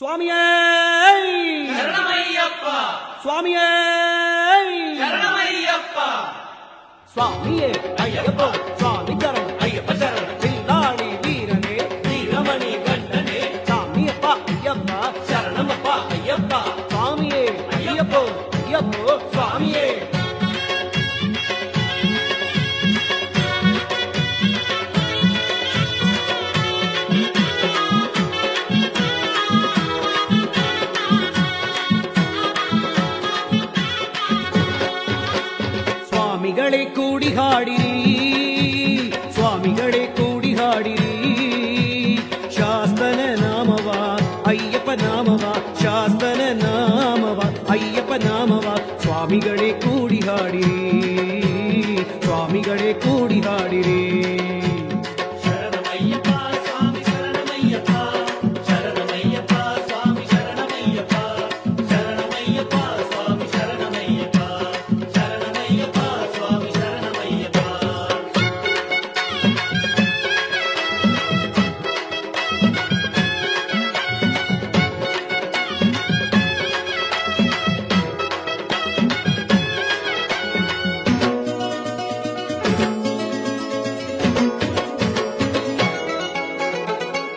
ಸ್ವಾಮಿಯೇ ಶರಣಮಯ್ಯಪ್ಪ ಸ್ವಾಮಿಯೇ ಶರಣಮಯ್ಯಪ್ಪ ಸ್ವಾಮಿಯೇ ಅಯ್ಯಪ್ಪ ಸ್ವಾಮಿ ಶರಣ ಅಯ್ಯಪ್ಪ ಶರಣ ಬಿಲ್ಲಾಡಿ ವೀರನೇ ವೀರಮಣಿ ಗಂಡನೆ ಸ್ವಾಮಿಯಪ್ಪ ಅಯ್ಯಪ್ಪ ಶರಣಮಪ್ಪ ಅಯ್ಯಪ್ಪ ಸ್ವಾಮಿಯೇ ಅಯ್ಯಪ್ಪ ಅಯ್ಯಪ್ಪ ಸ್ವಾಮಿಯೇ ಸ್ವಾಮಿಗಳೇ ಕೂಡಿ ಹಾಡಿರಿ ಸ್ವಾಮಿಗಳೇ ಕೂಡಿ ಹಾಡಿರಿ ಶಾಸ್ತನ ನಾಮವ ಅಯ್ಯಪ್ಪ ನಾಮವ ಶಾಸ್ತನ ನಾಮವ ಅಯ್ಯಪ್ಪ ನಾಮವ ಸ್ವಾಮಿಗಳೇ ಕೂಡಿ ಹಾಡಿರಿ ಸ್ವಾಮಿಗಳೇ ಕೂಡಿ ಹಾಡಿರಿ ಶರಣಮಯ್ಯಪ್ಪ ಸ್ವಾಮಿ ಶರಣಮಯ್ಯಪ್ಪ ಶರಣಮಯ್ಯಪ್ಪ ಸ್ವಾಮಿ ಶರಣಮಯ್ಯಪ್ಪ ಶರಣಮಯ್ಯಪ್ಪ ಸ್ವಾಮಿ ಶರಣಮಯ್ಯಪ್ಪ ಶರಣಮಯ್ಯಪ್ಪ ಸ್ವಾಮಿ ಶರಣಮಯ್ಯಪ್ಪ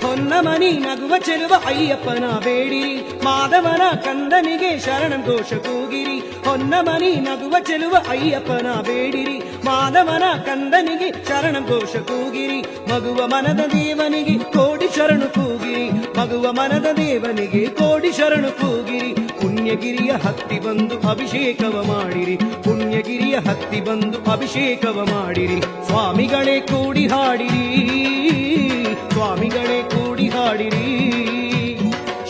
ಹೊನ್ನಮನಿ ನಗುವ ಚೆಲುವ ಅಯ್ಯಪ್ಪನ ಬೇಡಿರಿ ಮಾಧವನ ಕಂದನಿಗೆ ಶರಣಂ ಘೋಷ ಕೂಗಿರಿ ಹೊನ್ನಮನಿ ನಗುವ ಚೆಲುವ ಅಯ್ಯಪ್ಪನ ಬೇಡಿರಿ ಮಾಧವನ ಕಂದನಿಗೆ ಶರಣಂ ಘೋಷ ಕೂಗಿರಿ ಮಗುವ ಮನದ ದೇವನಿಗೆ ಕೋಡಿ ಶರಣು ಕೂಗಿರಿ ಮಗುವ ಮನದ ದೇವನಿಗೆ ಕೋಡಿ ಶರಣು ಕೂಗಿರಿ ಪುಣ್ಯಗಿರಿಯ ಹತ್ತಿ ಬಂದು ಅಭಿಷೇಕವ ಮಾಡಿರಿ ಪುಣ್ಯಗಿರಿಯ ಹತ್ತಿ ಬಂದು ಅಭಿಷೇಕವ ಮಾಡಿರಿ ಸ್ವಾಮಿಗಳೇ ಕೂಡಿ ಹಾಡಿರಿ ಸ್ವಾಮಿಗಳೇ ಕೂಡಿ ಹಾಡಿರಿ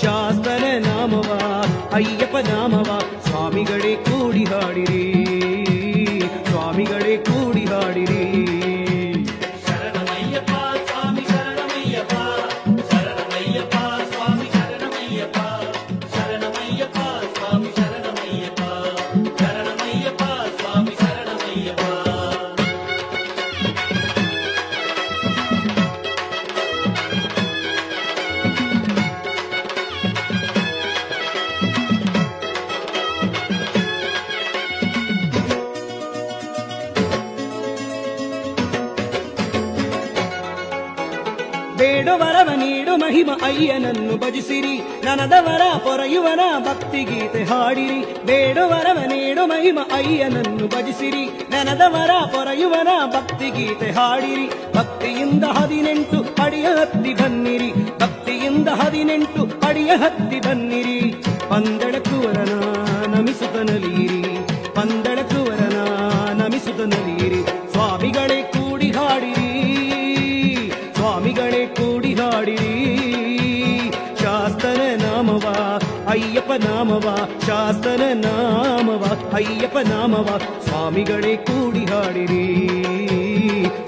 ಶಾಸ್ತನ ನಾಮವ ಅಯ್ಯಪ್ಪ ನಾಮವ ಸ್ವಾಮಿಗಳೇ ಕೂಡಿ ಹಾಡಿರಿ ಸ್ವಾಮಿಗಳೇ ಕೂಡಿ ಹಾಡಿರಿ ಶರಣಮಯ್ಯಪ್ಪ ಸ್ವಾಮಿ ಶರಣಮಯ್ಯಪ್ಪ ಶರಣಮಯ್ಯಪ್ಪ ಸ್ವಾಮಿ ಶರಣಮಯ್ಯಪ್ಪ ಶರಣಮಯ್ಯಪ್ಪ ಸ್ವಾಮಿ ಶರಣಮಯ್ಯಪ್ಪ ಶರಣಮಯ್ಯಪ್ಪ ಸ್ವಾಮಿ ಶರಣಮಯ್ಯಪ್ಪ ಬೇಡುವರವ ನೀಡು ಮಹಿಮ ಅಯ್ಯನನ್ನು ಭಜಿಸಿರಿ ನನದವರ ಪೊರೆಯುವನ ಭಕ್ತಿಗೀತೆ ಹಾಡಿರಿ ಬೇಡುವರವ ನೀಡು ಮಹಿಮ ಅಯ್ಯನನ್ನು ಭಜಿಸಿರಿ ನನದವರ ಪೊರೆಯುವನ ಭಕ್ತಿಗೀತೆ ಹಾಡಿರಿ ಭಕ್ತಿಯಿಂದ 18 ಅಡಿಯ ಹತ್ತಿ ಬನ್ನಿರಿ ಭಕ್ತಿಯಿಂದ 18 ಅಡಿಯ ಹತ್ತಿ ಬನ್ನಿರಿ ಪಂದಳಕುವರನ ನಮಿಸುತ್ತನಲಿಯಿರಿ ಪಂದಳಕುವರನ ನಮಿಸುತ್ತನಲಿಯಿರಿ ಸ್ವಾಮಿಗಳೇ ಕೂಡಿ ಹಾಡಿರಿ ಸ್ವಾಮಿಗಳೇ ಕೂಡಿ ಹಾಡಿರಿ ಶಾಸ್ತನ ನಾಮವ ಅಯ್ಯಪ್ಪ ನಾಮವ ಶಾಸ್ತನ ನಾಮವ ಅಯ್ಯಪ್ಪ ನಾಮವ ಸ್ವಾಮಿಗಳೇ ಕೂಡಿ ಹಾಡಿರಿ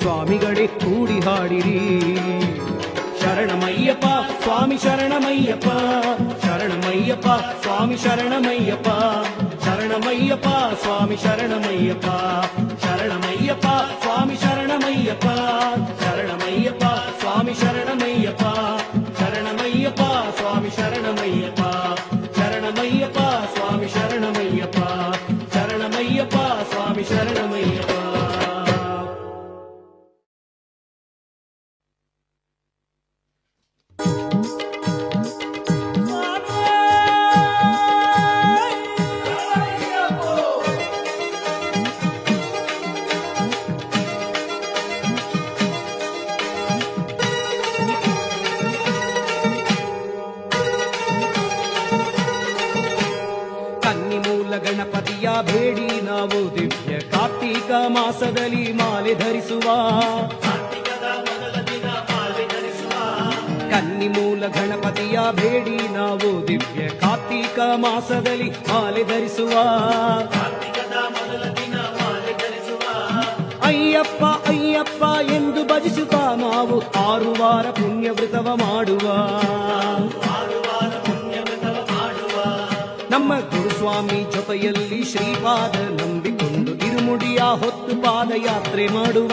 ಸ್ವಾಮಿಗಳೇ ಕೂಡಿ ಹಾಡಿರಿ ಶರಣಮಯ್ಯಪ್ಪ ಸ್ವಾಮಿ ಶರಣಮಯ್ಯಪ್ಪ ಶರಣಮಯ್ಯಪ್ಪ ಸ್ವಾಮಿ ಶರಣಮಯ್ಯಪ್ಪ ಶರಣಮಯ್ಯಪ್ಪ ಸ್ವಾಮಿ ಶರಣಮಯ್ಯಪ್ಪ ಶರಣಮಯ್ಯಪ್ಪ ಸ್ವಾಮಿ ಶರಣಮಯ್ಯಪ್ಪ ಶರಣಮಯ್ಯಪ್ಪ ಸ್ವಾಮಿ ಶರಣಮಯ್ಯಪ್ಪ ಶರಣಮಯ್ಯಪ್ಪ ಸ್ವಾಮಿ ಶರಣಮಯ್ಯಪ್ಪ ಶರಣಮಯ್ಯಪ್ಪ ಸ್ವಾಮಿ ಶರಣಮಯ್ಯಪ್ಪ ಶರಣಮಯ್ಯಪ್ಪ ಸ್ವಾಮಿ ಶರಣಮಯ್ಯಪ್ಪ ಗಣಪತಿಯ ಬೇಡಿ ನಾವು ದಿವ್ಯ ಕಾರ್ತೀಕ ಮಾಸದಲ್ಲಿ ಮಾಲೆ ಧರಿಸುವ ಕನ್ನಿ ಮೂಲ ಗಣಪತಿಯ ಬೇಡಿ ನಾವು ದಿವ್ಯ ಕಾರ್ತೀಕ ಮಾಸದಲ್ಲಿ ಮಾಲೆ ಧರಿಸುವ ಅಯ್ಯಪ್ಪ ಅಯ್ಯಪ್ಪ ಎಂದು ಭಜಿಸುತ್ತಾ ನಾವು 6 ವಾರ ಪುಣ್ಯ ವ್ರತವ ಮಾಡುವ ನಮ್ಮ ಗುರುಸ್ವಾಮಿ ಜೊತೆಯಲ್ಲಿ ಶ್ರೀಪಾದ ನಂಬಿಕೊಂಡು ಇರುಮುಡಿಯ ಹೊತ್ತು ಪಾದಯಾತ್ರೆ ಮಾಡುವ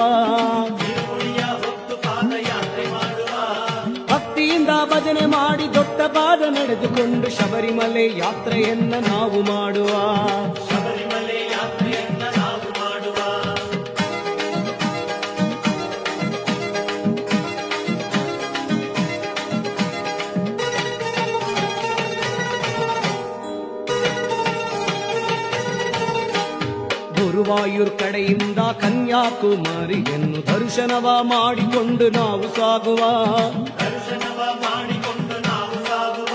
ಭಕ್ತಿಯ ಭಕ್ತಿಯಿಂದ ಭಜನೆ ಮಾಡಿ ದೊಡ್ಡ ಪಾದ ನಡೆದುಕೊಂಡು ಶಬರಿಮಲೆ ಯಾತ್ರೆಯನ್ನ ನಾವು ಮಾಡುವ. ಶಬರಿಮಲೆ ಯಾತ್ರೆಯನ್ನ ನಾವು ಮಾಡುವ. ಗುರುವಾಯೂರ್ ಕಡೆಯಿಂದ ಕನ್ಯಾಕುಮಾರಿಯನ್ನು ದರ್ಶನವ ಮಾಡಿಕೊಂಡು ನಾವು ಸಾಗುವ. ದರ್ಶನವ ಮಾಡಿಕೊಂಡು ನಾವು ಸಾಗುವ.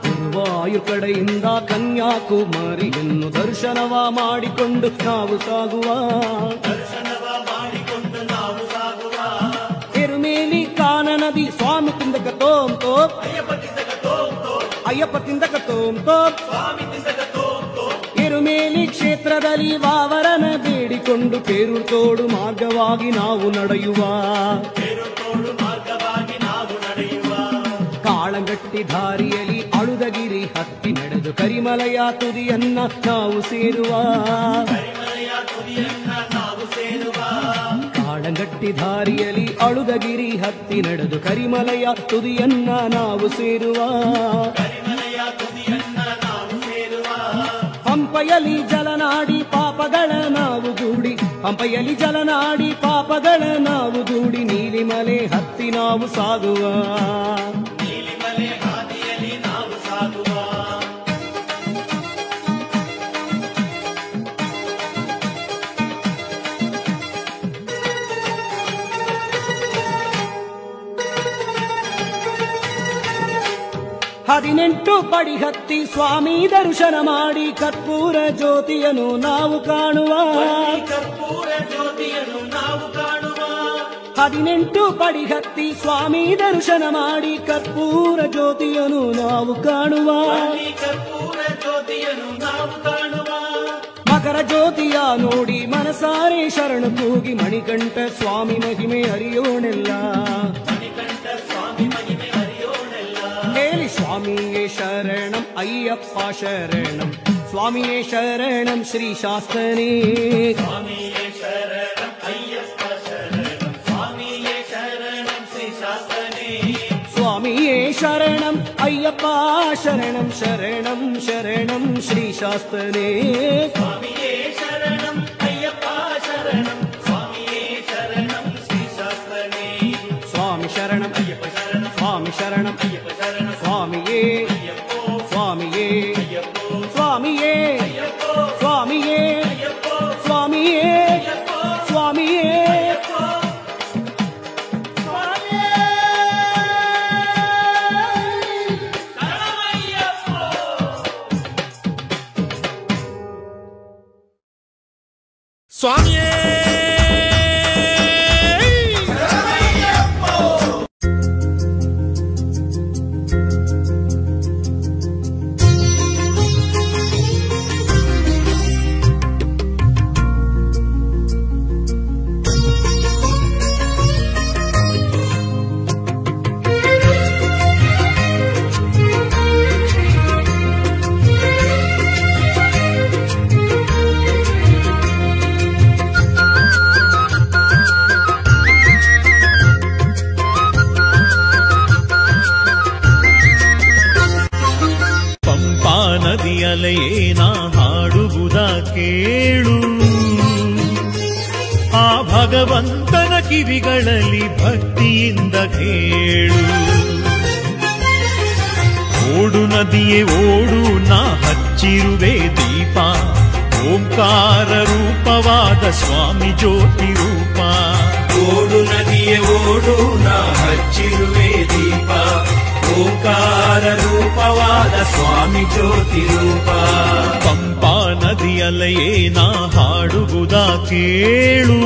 ಗುರುವಾಯೂರ್ ಕಡೆಯಿಂದ ಕನ್ಯಾಕುಮಾರಿಯನ್ನು ದರ್ಶನವ ಮಾಡಿಕೊಂಡು ನಾವು ಸಾಗುವ. ದರ್ಶನವ ಮಾಡಿಕೊಂಡು ನಾವು ಸಾಗುವ. ಎರುಮೇಲಿ ಕಾನನದಿ ಸ್ವಾಮಿ ತಿಂದಕ ತೋಂ ತೋಪ್, ಅಯ್ಯಪ್ಪ ತಿಂದಕ ತೋಂ ತೋಂ, ಅಯ್ಯಪ್ಪ ತಿಂದಕ ತೋಂ ತೋಪ್. ಸ್ವಾಮಿ ತಿಂದಕ ತೋಂ ತೋಂ. ಎರುಮೇಲಿ ಕ್ಷೇತ್ರದಲ್ಲಿ ವಾವರನ ಬೇಡಿಕೊಂಡು ಪೇರು ತೋಡು ಮಾರ್ಗವಾಗಿ ನಾವು ನಡೆಯುವ. ತೋಡು ಮಾರ್ಗವಾಗಿ ನಾವು ನಡೆಯುವ. ಕಾಳಗಟ್ಟಿ ದಾರಿಯಲ್ಲಿ ಅಳುದಗಿರಿ ಹತ್ತಿ ನಡೆದು ಕರಿಮಲೆಯ ತುದಿಯನ್ನ ನಾವು ಸೇರುವ. ಕರಿಮಲೆಯ ತುದಿಯನ್ನ ನಾವು ಸೇರುವ. ಕಾಳಗಟ್ಟಿ ದಾರಿಯಲ್ಲಿ ಅಳುದಗಿರಿ ಹತ್ತಿ ನಡೆದು ಕರಿಮಲೆಯ ತುದಿಯನ್ನ ನಾವು ಸೇರುವ. ಕರಿಮಲೆಯ ತುದಿಯನ್ನ ನಾವು ಸೇರುವ. ಹಂಪೆಯಲ್ಲಿ ಜಲನಾಡಿ ಪಾಪಗಳ ನಾವು ದೂಡಿ, ಹಂಪೆಯಲ್ಲಿ ಜಲನಾಡಿ ಪಾಪಗಳ ನಾವು ದೂಡಿ ನೀಲಿಮಲೆ ಹತ್ತಿ ನಾವು ಸಾಗುವ. ನೀಲಿಮಲೆ ಹಾದಿಯಲ್ಲಿ ನಾವು ಸಾಗುವ. ಹದಿನೆಂಟು ಪಡಿ ಹತ್ತಿ ಸ್ವಾಮಿ ದರ್ಶನ ಮಾಡಿ ಕರ್ಪೂರ ಜ್ಯೋತಿಯನ್ನು ನಾವು ಕಾಣುವ. ಕರ್ಪೂರ ಜ್ಯೋತಿಯನ್ನು ನಾವು ಕಾಣುವ. 18 ಪಡಿ ಹತ್ತಿ ಸ್ವಾಮಿ ದರ್ಶನ ಮಾಡಿ ಕರ್ಪೂರ ಜ್ಯೋತಿಯನ್ನು ನಾವು ಕಾಣುವ. ಕರ್ಪೂರ ಜ್ಯೋತಿಯನ್ನು ನಾವು ಕಾಣುವ. ಮಕರ ಜ್ಯೋತಿಯ ನೋಡಿ ಮನಸಾರೆ ಶರಣು ಕೂಗಿ ಮಣಿಕಂಠ ಸ್ವಾಮಿ ಮಹಿಮೆ ಅರಿಯೋಣೆಲ್ಲ. ಮಣಿಕಂಠ ಸ್ವಾಮಿ ಮಹಿಮೆ ಅರಿಯೋಣೆಲ್ಲ. ಹೇಳಿ ಸ್ವಾಮಿಯೇ ಶರಣಂ ಅಯ್ಯಪ್ಪ ಶರಣಂ, ಸ್ವಾಮಿಯೇ ಶರಣಂ ಶ್ರೀ ಶಾಸ್ತನೇ. ಸ್ವಾಮಿಯೇ ಶರಣಂ ಅಯ್ಯಪ್ಪ ಶರಣಂ, ಸ್ವಾಮಿಯೇ ಶರಣಂ ಶ್ರೀ ಶಾಸ್ತನೇ. ಸ್ವಾಮಿಯೇ ಶರಣಂ ಅಯ್ಯಪ್ಪ ಶರಣಂ ಶರಣಂ ಶರಣಂ ಶ್ರೀ ಶಾಸ್ತನೇ. ಸ್ವಾಮಿಯೇ ಶರಣಂ ಅಯ್ಯಪ್ಪ ಶರಣಂ, ಸ್ವಾಮಿಯೇ ಶರಣಂ ಶ್ರೀ ಶಾಸ್ತನೇ. ಸ್ವಾಮಿ ಶರಣಂ ಅಯ್ಯಪ್ಪ ಶರಣಂ, ಸ್ವಾಮಿ ಶರಣಂ ಅಯ್ಯಪ್ಪ ಶರಣಂ, ಸ್ವಾಮಿಯೇ ಅಯ್ಯಪ್ಪೋ ಸ್ವಾಮಿಯೇ ಅಯ್ಯಪ್ಪೋ ಸ್ವಾಮಿಯೇ ಅಯ್ಯಪ್ಪೋ ಸ್ವಾಮಿಯೇ ಅಯ್ಯಪ್ಪೋ ಸ್ವಾಮಿಯೇ ಅಯ್ಯಪ್ಪೋ ಸ್ವಾಮಿಯೇ. ಅಯ್ಯಪ್ಪೋ. ಸ್ವಾಮಿಯೇ ನದಿಯಲೆಯೇನ ಹಾಡುವುದ ಕೇಳು, ಆ ಭಗವಂತನ ಕಿವಿಗಳಲ್ಲಿ ಭಕ್ತಿಯಿಂದ ಕೇಳು. ಓಡು ನದಿಯೇ ಓಡು, ನಾ ಹಚ್ಚಿರುವೆ ದೀಪ, ಓಂಕಾರ ರೂಪವಾದ ಸ್ವಾಮಿ ಜ್ಯೋತಿ ರೂಪ. ಓಡು ನದಿಯೇ ಓಡು, ನಾ ಹಚ್ಚಿರುವೆ ದೀಪ, ಓಂಕಾರ ರೂಪವಾದ ಸ್ವಾಮಿ ಜ್ಯೋತಿ ರೂಪ. ಪಂಪಾ ನದಿಯಲೆಯೇನ ಹಾಡುವುದ ಕೇಳು,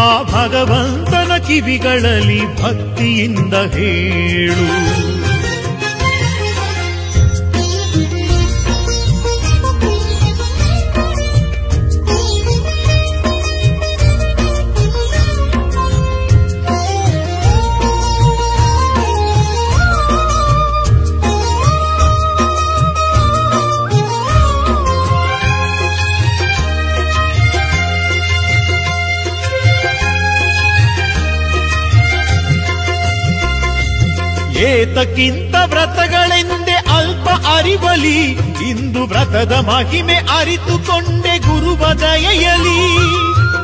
ಆ ಭಗವಂತನ ಕಿವಿಗಳಲ್ಲಿ ಭಕ್ತಿಯಿಂದ ಹೇಳು. ಏತಕ್ಕಿಂತ ವ್ರತಗಳೆಂದೆ ಅಲ್ಪ ಅರಿವಲಿ, ಇಂದು ವ್ರತದ ಮಹಿಮೆ ಅರಿತುಕೊಂಡೆ ಗುರುವ ದಯೆಯಲಿ.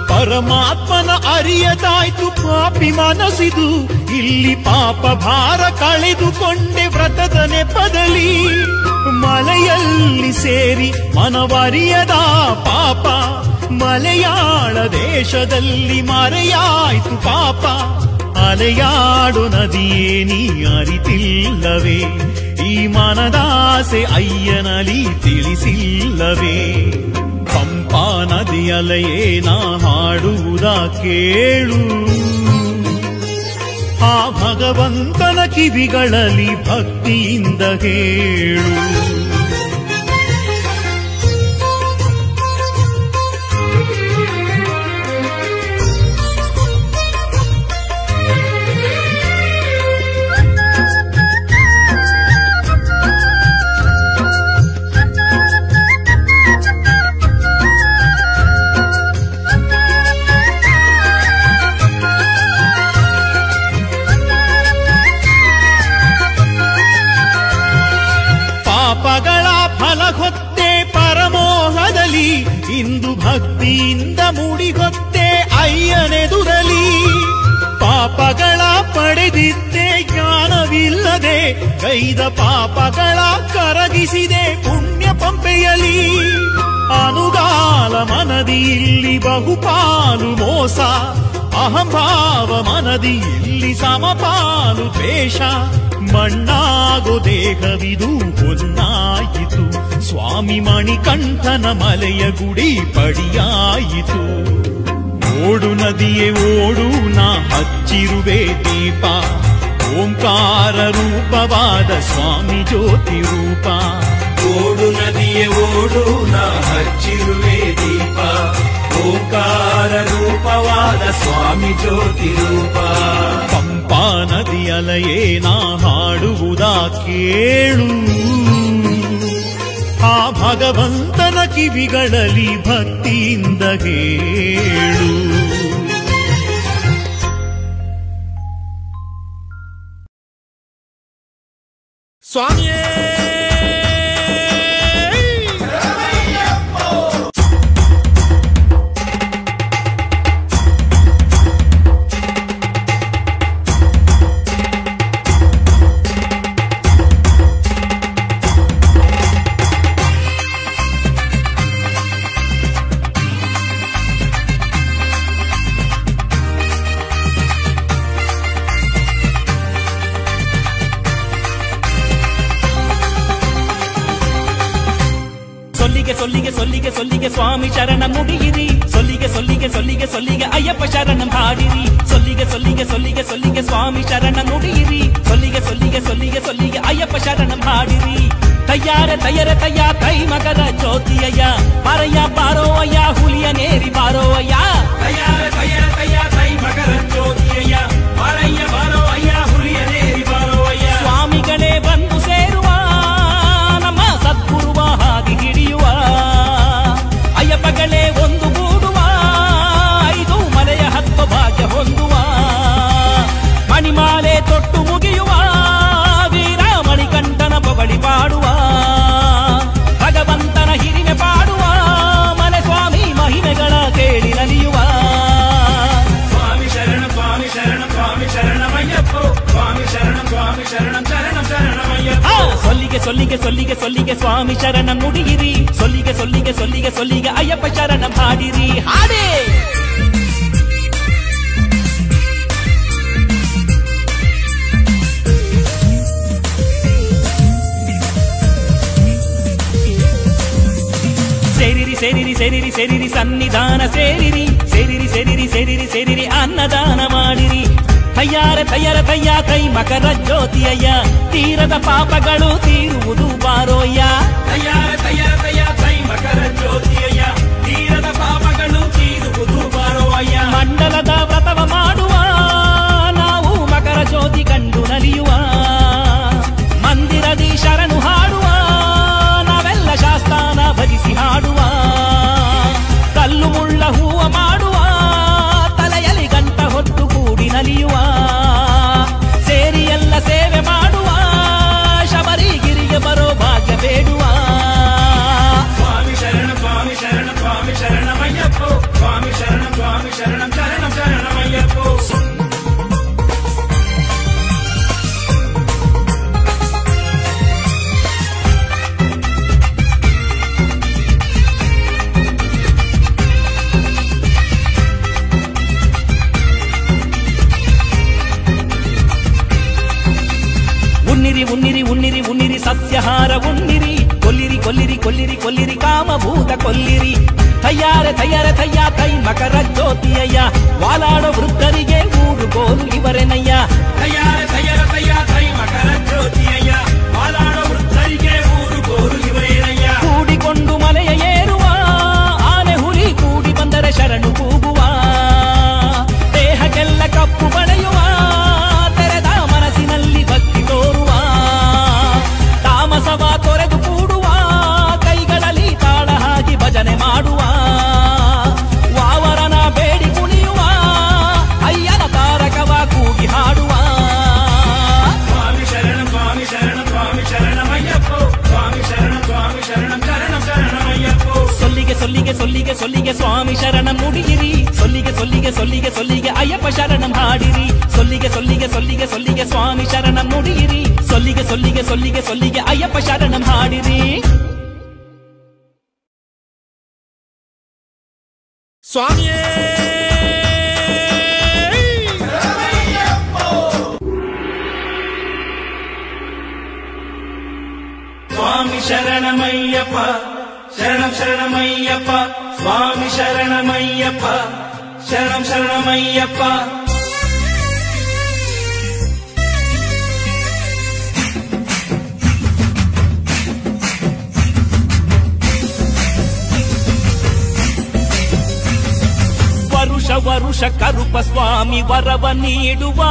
ಪರಮಾತ್ಮನ ಅರಿಯದಾಯ್ತು ಪಾಪಿ ಮನಸಿದು, ಇಲ್ಲಿ ಪಾಪ ಭಾರ ಕಳೆದುಕೊಂಡೆ ವ್ರತದ ನೆಪದಲ್ಲಿ. ಮಲೆಯಲ್ಲಿ ಸೇರಿ ಮನವರಿಯದ ಪಾಪ, ಮಲಯಾಳ ದೇಶದಲ್ಲಿ ಮರೆಯಾಯ್ತು ಪಾಪ. ಅಲೆಯಾಡು ನದಿಯೇ ನೀ ಅರಿತಿಲ್ಲವೇ, ಈ ಮನದಾಸೆ ಅಯ್ಯನಲಿ ತಿಳಿಸಿಲ್ಲವೇ. ಪಂಪಾ ನದಿಯಲೆಯೇ ನಾ ಹಾಡುವುದ ಕೇಳು, ಆ ಭಗವಂತನ ಕಿವಿಗಳಲ್ಲಿ ಭಕ್ತಿಯಿಂದ ಹೇಳು. ಇಂದು ಭಕ್ತಿಯಿಂದ ಮುಡಿಗೊತ್ತೆ ಅಯ್ಯನೆದುರಲಿ. ಪಾಪಗಳ ಪಡೆದಿದ್ದೆ ಜ್ಞಾನವಿಲ್ಲದೆ, ಕೈದ ಪಾಪಗಳ ಕರಗಿಸಿದೆ ಪುಣ್ಯ ಪಂಪೆಯಲಿ. ಅನುಗಾಲ ಮನದಿ ಇಲ್ಲಿ ಬಹುಪಾಲು ಮೋಸ, ಅಹಂಭಾವ ಮನದಿ ಇಲ್ಲಿ ಸಮಪಾಲು ದ್ವೇಷ. ಮಣ್ಣಾಗೋ ದೇಹವಿದು ಹೊನ್ನಾಯಿತು, ಸ್ವಾಮಿ ಮಣಿಕಂಠನ ಮಲೆಯ ಗುಡಿ ಪಡಿಯಾಯಿತು. ಓಡು ನದಿಯೇ ಓಡು ನಾ ಹಚ್ಚಿರುವೆ ದೀಪ, ಓಂಕಾರ ರೂಪವಾದ ಸ್ವಾಮಿ ಜ್ಯೋತಿ ರೂಪ. ಓಡು ನದಿಯೇ ಓಡು ನಾ ಹಚ್ಚಿರುವೆ ದೀಪ, ಓಂಕಾರ ರೂಪವಾದ ಸ್ವಾಮಿ ಜ್ಯೋತಿ ರೂಪ. ಪಂಪಾ ನದಿಯಲೆಯೇ ನಾ ಹಾಡುವುದ ಕೇಳು, ಆ ಭಗವಂತನ ಕಿವಿಗಳಲ್ಲಿ ಭಕ್ತಿಯಿಂದ ಹೇಳು. ಸ್ವಾಮಿಯೇ ಸೊಲ್ಲಿಗೆ ಸೊಲ್ಲಿಗೆ ಸೊಲ್ಲಿಗೆ ಸ್ವಾಮಿ ಶರಣ ನುಡಿಯಿರಿ, ಸೊಲ್ಲಿಗೆ ಸೊಲ್ಲಿಗೆ ಸೊಲ್ಲಿಗೆ ಸೊಲ್ಲಿಗೆ ಅಯ್ಯಪ್ಪ ಶರಣ ಹಾಡಿರಿ. ಸೊಲ್ಲಿಗೆ ಸೊಲ್ಲಿಗೆ ಸೊಲ್ಲಿಗೆ ಸೊಲ್ಲಿಗೆ ಸ್ವಾಮಿ ಶರಣ ನುಡಿಯಿರಿ, ಸೊಲ್ಲಿಗೆ ಸೊಲ್ಲಿಗೆ ಸೊಲ್ಲಿಗೆ ಸೊಲ್ಲಿಗೆ ಅಯ್ಯಪ್ಪ ಶರಣ ಹಾಡಿರಿ. ತಯ್ಯಾರೆ ತಯ್ಯರೆ ತಯ್ಯ ತೈ ಮಕರ ಜ್ಯೋತಿಯಯ್ಯ, ಪಾರಯ್ಯ ಬಾರೋ ಅಯ್ಯ ಹುಲಿಯ ನೇರಿ ಬಾರೋ ಅಯ್ಯ. ತಯ್ಯಾರೆ ತಯ್ಯರೆ ತಯ್ಯ ತೈ ಮಕರ ಜ್ಯೋತಿಯಯ್ಯ, ಪಾರಯ್ಯ ಬಾರೋ ಅಯ್ಯ ಹುಲಿಯ ನೇರಿ ಬಾರೋ ಅಯ್ಯ. ಸ್ವಾಮಿಗಳೇ ಬಂದು ಸೇರುವ ನಮ್ಮ ಸದ್ಗುರುವ ಹಾಗೆ ಹಿಡಿಯುವ, ಅಯ್ಯಪ್ಪಗಳೇ ಒಂದು ಗೂಡುವ, ಐದು ಮಲೆಯ ಹತ್ತು ಭಾಗ್ಯ ಹೊಂದುವ. ಮಣಿಮಾಲೆ ತೊಟ್ಟು ಮುಗಿಯುವ, ವೀರ ಮಣಿಕಂಠನ ಬಳಿ ಪಾಡುವ, ಭಗವಂತನ ಹಿರಿಮೆ ಪಾಡುವ, ಮಲೆ ಸ್ವಾಮಿ ಮಹಿಮೆಗಳ ಕೇಳಿ ನಲಿಯುವ. ಸ್ವಾಮಿ ಶರಣ ಸ್ವಾಮಿ ಶರಣ ಸ್ವಾಮಿ ಶರಣಮಯ್ಯಪ್ಪ, ಸ್ವಾಮಿ ಶರಣ ಸ್ವಾಮಿ ಶರಣ ಶರಣಂ ಶರಣಮಯ್ಯಪ್ಪ. ಸೊಲ್ಲಿಗೆ ಸೊಲ್ಲಿಗೆ ಸೊಲ್ಲಿಗೆ ಸೊಲ್ಲಿಗೆ ಸ್ವಾಮಿ ಶರಣ ನುಡಿಯಿರಿ, ಸೊಲ್ಲಿಗೆ ಸೊಲ್ಲಿಗೆ ಸೊಲ್ಲಿಗೆ ಸೊಲ್ಲಿಗೆ ಅಯ್ಯಪ್ಪ ಶರಣ ಹಾಡಿರಿ. ಹಾಡೇ ಸೇರಿರಿ ಸೇರಿರಿ ಸೇರಿರಿ ಸೇರಿರಿ ಸನ್ನಿಧಾನ ಸೇರಿರಿ, ಸೇರಿರಿ ಸೇರಿರಿ ಸೇರಿರಿ ಸೇರಿರಿ ಅನ್ನದಾನ ಮಾಡಿರಿ. ತಯ್ಯಾರೆ ತಯ್ಯರ ತಯ್ಯ ಕೈ ಮಕರ ಜ್ಯೋತಿಯಯ್ಯ, ತೀರದ ಪಾಪಗಳು ತೀರುವುದು ಬಾರೋಯ್ಯ. ತಯ್ಯಾರೆ ತಯ್ಯರ ತಯ್ಯ ಕೈ ಮಕರ ಜ್ಯೋತಿಯಯ್ಯ, ತೀರದ ಪಾಪಗಳು ತೀರುವುದು ಬಾರೋಯ್ಯ. ಮಂಡಲದ ವ್ರತವ ಮಾಡುವ ನಾವು ಮಕರ ಜ್ಯೋತಿ ಕಂಡು ನಲಿಯುವ, ಮಂದಿರದಿ ಶರಣು ಹಾಡುವ ನಾವೆಲ್ಲ ಶಾಸ್ತಾನ ಭಜಿಸಿ ಹಾಡುವ. ಕಲ್ಲು ಮುಳ್ಳ ಹೂವ ಮಾಡುವ, ತಲೆಯಲ್ಲಿ ಗಂಟ ಹೊತ್ತು ಕೂಡಿ ನಲಿಯುವ, ಸೇರಿ ಎಲ್ಲ ಸೇವೆ ಮಾಡು ಉನ್ನಿರಿ ಉನ್ನಿರಿ ಉನ್ನಿರಿ ಉನ್ನಿರಿ ಸಸ್ಯಹಾರ ಉನ್ನಿರಿ ಕೊಲ್ಲಿರಿ ಕೊಲ್ಲಿರಿ ಕೊಲ್ಲಿರಿ ಕೊಲ್ಲಿರಿ ಕಾಮಭೂತ ಕೊಲ್ಲಿರಿ ತಯ್ಯಾರೆ ತಯ್ಯಾರೆ ತಯ್ಯ ತೈ ಮಕರ ಜ್ಯೋತಿಯಯ್ಯ ವಾಲಾಡೋ ವೃದ್ಧರಿಗೆ ಊರುಗೋಲು ಇವರೆನಯ್ಯ ತಯ್ಯಾರೆ ತಯ್ಯಾರೆ ತಯ್ಯ ತೈ ಮಕರ ಜ್ಯೋತಿಯಯ್ಯ ವಾಲಾಡೋ ವೃದ್ಧರಿಗೆ ಊರುಗೋಲು ಇವರೇನಯ್ಯ ಕೂಡಿಕೊಂಡು ಮಲೆಯ ಏರುವ ಆನೆ ಹುಲಿ ಕೂಡಿ ಬಂದರೆ ಶರಣು ಕೂಗುವ ದೇಹಕ್ಕೆಲ್ಲ ಕಪ್ಪು ಬಳೆಯುವ ತೆರೆದ ಮನಸ್ಸಿನಲ್ಲಿ ಭಕ್ತಿ ತೋರುವ ತಾಮಸವ ತೊರೆದು ಕೂಡುವ ಕೈಗಳಲ್ಲಿ ತಾಳ ಹಾಕಿ ಭಜನೆ ಮಾಡುವ ವಾವರನ ಬೇಡಿ ಕುಣಿಯುವ ಅಯ್ಯನ ತಾರಕವ ಕೂಗಿ ಹಾಡುವ ಸ್ವಾಮಿ ಶರಣಂ ಸ್ವಾಮಿ ಶರಣಂ ಸ್ವಾಮಿ ಶರಣಮಯ್ಯಪ್ಪೋ ಸ್ವಾಮಿ ಶರಣಂ ಸ್ವಾಮಿ ಶರಣಂ ಶರಣಂ ಶರಣಮಯ್ಯಪ್ಪೋ ಸೊಲ್ಲಿಗೆ ಸೊಲ್ಲಿಗೆ ಸೊಲ್ಲಿಗೆ ಸೊಲ್ಲಿಗೆ ಸ್ವಾಮಿ ಶರಣಂ ನುಡಿಯಿರಿ ಸೊಲ್ಲಿಗೆ ಸೊಲ್ಲಿಗೆ ಸೊಲ್ಲಿಗೆ ಸೊಲ್ಲಿಗೆ ಅಯ್ಯಪ್ಪ ಶರಣಂ ಹಾಡಿರಿ ಸೊಲ್ಲಿಗೆ ಸೊಲ್ಲಿಗೆ ಸೊಲ್ಲಿಗೆ ಸೊಲ್ಲಿಗೆ ಸ್ವಾಮಿ ಶರಣಂ ನುಡಿಯಿರಿ ಸೊಲ್ಲಿಗೆ ಸೊಲ್ಲಿಗೆ ಸೊಲ್ಲಿಗೆ ಸೊಲ್ಲಿಗೆ ಅಯ್ಯಪ್ಪ ಶರಣಂ ಹಾಡಿರಿ ಸ್ವಾಮಿಯೇ ಸ್ವಾಮಿ ಶರಣಮಯ್ಯಪ್ಪ ಶರಣಂ ಶರಣಮಯ್ಯಪ್ಪ ಸ್ವಾಮಿ ಶರಣಮಯ್ಯಪ್ಪ ಶರಣಂ ಶರಣಮಯ್ಯಪ್ಪ ವರುಷ ವರುಷ ಕರುಪ ಸ್ವಾಮಿ ವರವ ನೀಡುವ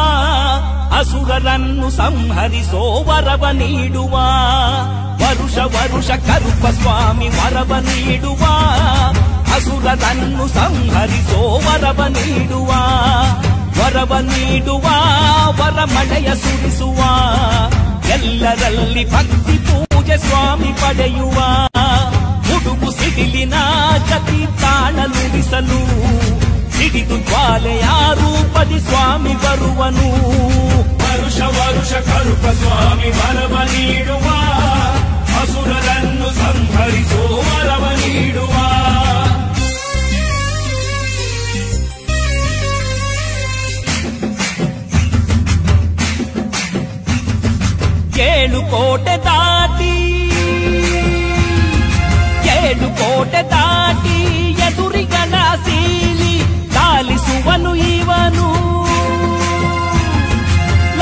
ಅಸುರರನ್ನು ಸಂಹರಿಸೋ ವರವ ನೀಡುವ ವರುಷ ವರುಷ ಕರುಪ ಸ್ವಾಮಿ ವರವ ನೀಡುವ ಅಸುರರನ್ನು ಸಂಹರಿಸೋ ವರವ ನೀಡುವ ವರವ ನೀಡುವ ವರಮಳೆಯ ಸುರಿಸುವ ಎಲ್ಲರಲ್ಲಿ ಭಕ್ತಿ ಪೂಜೆ ಸ್ವಾಮಿ ಪಡೆಯುವ ಹುಡುಗು ಸಿಡಿಲಿನ ಗತಿ ತಾಣಲುಡಿಸಲು ಹಿಡಿದು ಜ್ವಾಲೆಯ ರೂಪದಿ ಸ್ವಾಮಿ ಬರುವನು ವರುಷ ವರುಷ ಕರುಪ ಸ್ವಾಮಿ ವರವ ನೀಡುವ ಅಸುರರನ್ನು ಸಂಹರಿಸೋ ವರವ ನೀಡುವ ಏಳು ಕೋಟೆ ದಾಟಿ ಏಳು ಕೋಟೆ ದಾಟಿ ಎದುರಿಗನ ಸೀಲಿ ಲಾಲಿಸುವನು ಇವನು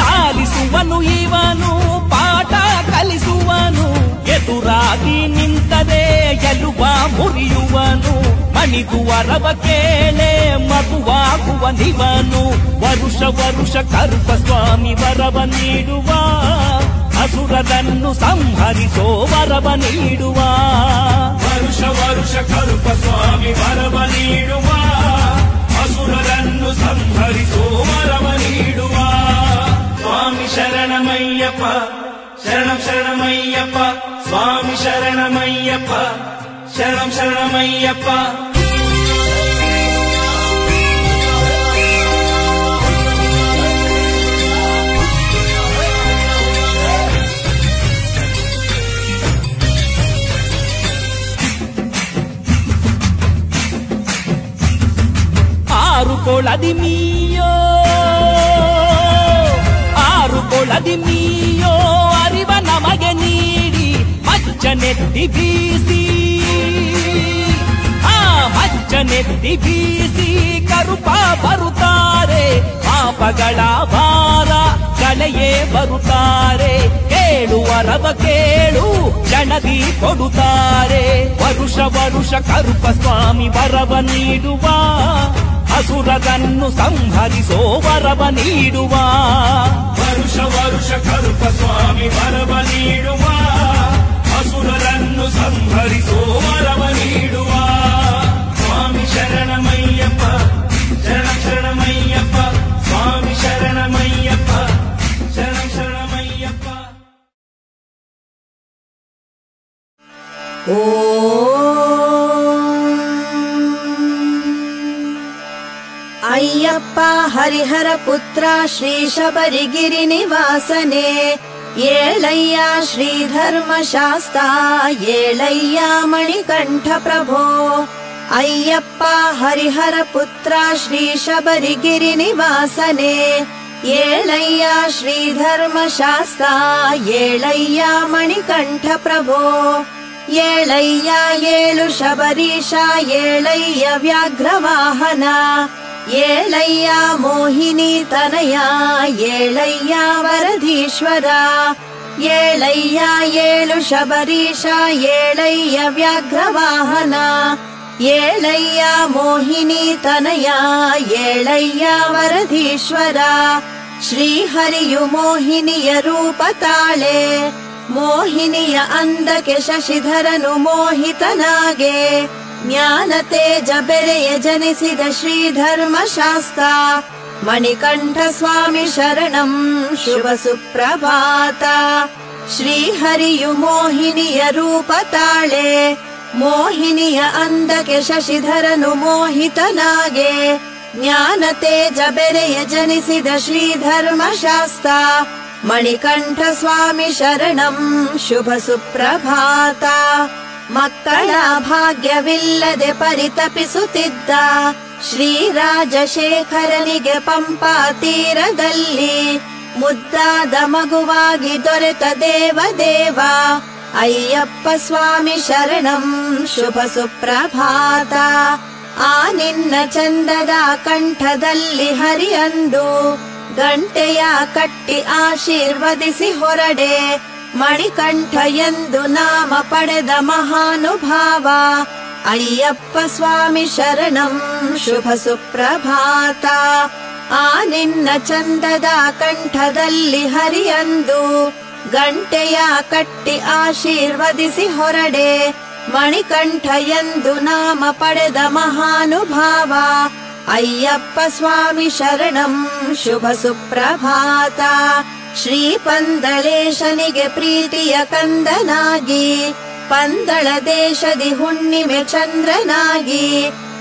ಲಾಲಿಸುವನು ಇವನು ಪಾಠ ಕಲಿಸುವನು ಎದುರಾಗಿ ನಿಂತರೆ ಎಲುಬ ಮುರಿಯುವನು ಮಣಿದು ವರವ ಕೇಳೆ ಮಗುವಾಗುವ ನಿವನು ವರುಷ ವರುಷ ಕರುಪ ಸ್ವಾಮಿ ವರವ ನೀಡುವ ಅಸುರರನ್ನು ಸಂಹರಿಸೋ ವರವ ನೀಡುವ ವರುಷ ವರುಷ ಕರುಪ ಸ್ವಾಮಿ ವರವ ನೀಡುವ ಅಸುರರನ್ನು ಸಂಹರಿಸೋ ವರವ ನೀಡುವ ಸ್ವಾಮಿ ಶರಣಮಯ್ಯಪ್ಪ ಶರಣಂ ಶರಣಮಯ್ಯಪ್ಪ ಸ್ವಾಮಿ ಶರಣಮಯ್ಯಪ್ಪ ಶರಣಂ ಶರಣಮಯ್ಯಪ್ಪ ಆರು ಕೊಳದಿ ಮೀಯೋ ಆರು ಕೊಳದಿ ಮೀಯೋ ಅರಿವ ನಮಗೆ ನೀಡಿ ಮಜ್ಜನೆತ್ತಿ ಬೀಸಿ ಆ ಮಜ್ಜನೆತ್ತಿ ಬೀಸಿ ಕರುಪ ಬರುತ್ತಾರೆ ಪಾಪಗಳ ಭಾರ ಕಳೆಯೇ ಬರುತ್ತಾರೆ ಕೇಳು ವರವ ಕೇಳು ಕ್ಷಣದಿ ಕೊಡುತ್ತಾರೆ ವರುಷ ವರುಷ ಕರುಪ ಸ್ವಾಮಿ ವರವ ನೀಡುವ ಅಸುರರನ್ನು ಸಂಹರಿಸೋ ವರವ ನೀಡುವ ವರುಷ ವರುಷ ಕರುಪ ಸ್ವಾಮಿ ವರವ ನೀಡುವ ಅಸುರರನ್ನು ಸಂಹರಿಸೋ ವರವ ನೀಡುವ ಸ್ವಾಮಿ ಶರಣಮಯ್ಯಪ್ಪ ಶರಣಂ ಶರಣಮಯ್ಯಪ್ಪ ಸ್ವಾಮಿ ಶರಣಮಯ್ಯಪ್ಪ ಶರಣಂ ಶರಣಮಯ್ಯಪ್ಪ ಅಯ್ಯಪ್ಪ ಹರಿಹರ ಪುತ್ರ ಶ್ರೀ ಶಬರಿಗಿರಿ ನಿವಾಸನೆ ಏಳಯ್ಯ ಶ್ರೀ ಧರ್ಮಶಾಸ್ತ್ರ ಏಳಯ್ಯ ಮಣಿಕಂಠ ಪ್ರಭೋ ಅಯ್ಯಪ್ಪ ಹರಿಹರ ಪುತ್ರ ಶ್ರೀ ಶಬರಿಗಿರಿ ನಿವಾಸನೆ ಏಳಯ್ಯ ಶ್ರೀಧರ್ಮಶಾಸ್ತ್ರ ಏಳಯ್ಯ ಮಣಿಕಂಠ ಪ್ರಭೋ ಏಳಯ್ಯ ಏಳು ಶಬರೀಶ ಏಳಯ್ಯ ವ್ಯಾಘ್ರವಾಹನ ಏಳಯ್ಯ ಮೋಹಿನಿ ತನಯ ಏಳಯ್ಯ ವರದೀಶ್ವರ ಏಳಯ್ಯ ಏಳು ಶಬರೀಶ ಏಳಯ್ಯ ವ್ಯಾಘ್ರವಾಹನ ಏಳಯ್ಯ ಮೋಹಿನಿ ತನಯ ಏಳಯ್ಯ ವರದೀಶ್ವರ ಶ್ರೀಹರಿಯು ಮೋಹಿನಿಯ ರೂಪ ತಾಳೆ ಮೋಹಿನಿಯ ಅಂದಕ್ಕೆ ಶಶಿಧರನು ಮೋಹಿತನಾಗೆ ಜ್ಞಾನ ತೇಜ ಬೆರೆಯ ಜನಿಸಿದ ಶ್ರೀಧರ್ಮಶಾಸ್ತ್ರ ಮಣಿಕಂಠ ಸ್ವಾಮಿ ಶರಣಂ ಶುಭ ಸುಪ್ರಭಾತ ಶ್ರೀಹರಿಯು ಮೋಹಿನಿಯ ರೂಪ ತಾಳೆ ಮೋಹಿನಿಯ ಅಂದಕ್ಕೆ ಶಶಿಧರನು ಮೋಹಿತನಾಗೆ ಜ್ಞಾನ ತೇಜ ಬೆರೆಯ ಜನಿಸಿದ ಶ್ರೀಧರ್ಮಶಾಸ್ತ್ರ ಮಣಿಕಂಠ ಸ್ವಾಮಿ ಶರಣಂ ಶುಭ ಸುಪ್ರಭಾತ ಮಕ್ಕಳ ಭಾಗ್ಯವಿಲ್ಲದೆ ಪರಿತಪಿಸುತ್ತಿದ್ದ ಶ್ರೀರಾಜಶೇಖರನಿಗೆ ಪಂಪಾ ತೀರದಲ್ಲಿ ಮುದ್ದಾದ ಮಗುವಾಗಿ ದೊರೆತ ದೇವದೇವ ಅಯ್ಯಪ್ಪ ಸ್ವಾಮಿ ಶರಣಂ ಶುಭ ಸುಪ್ರಭಾತ ಆ ನಿನ್ನ ಚಂದದ ಕಂಠದಲ್ಲಿ ಹರಿಯಂದು ಗಂಟೆಯ ಕಟ್ಟಿ ಆಶೀರ್ವದಿಸಿ ಹೊರಡೆ ಮಣಿಕಂಠ ಎಂದು ನಾಮ ಪಡೆದ ಮಹಾನುಭಾವ ಅಯ್ಯಪ್ಪ ಸ್ವಾಮಿ ಶರಣಂ ಶುಭ ಸುಪ್ರಭಾತ ಆ ನಿನ್ನ ಚಂದದ ಕಂಠದಲ್ಲಿ ಹರಿಯಂದು ಗಂಟೆಯ ಕಟ್ಟಿ ಆಶೀರ್ವದಿಸಿ ಹೊರಡೆ ಮಣಿಕಂಠ ಎಂದು ನಾಮ ಪಡೆದ ಮಹಾನುಭಾವ ಅಯ್ಯಪ್ಪ ಸ್ವಾಮಿ ಶರಣಂ ಶುಭ ಸುಪ್ರಭಾತ ಶ್ರೀ ಪಂದಳೇಶನಿಗೆ ಪ್ರೀತಿಯ ಕಂದನಾಗಿ ಪಂದಳ ದೇಶದಿ ಹುಣ್ಣಿಮೆ ಚಂದ್ರನಾಗಿ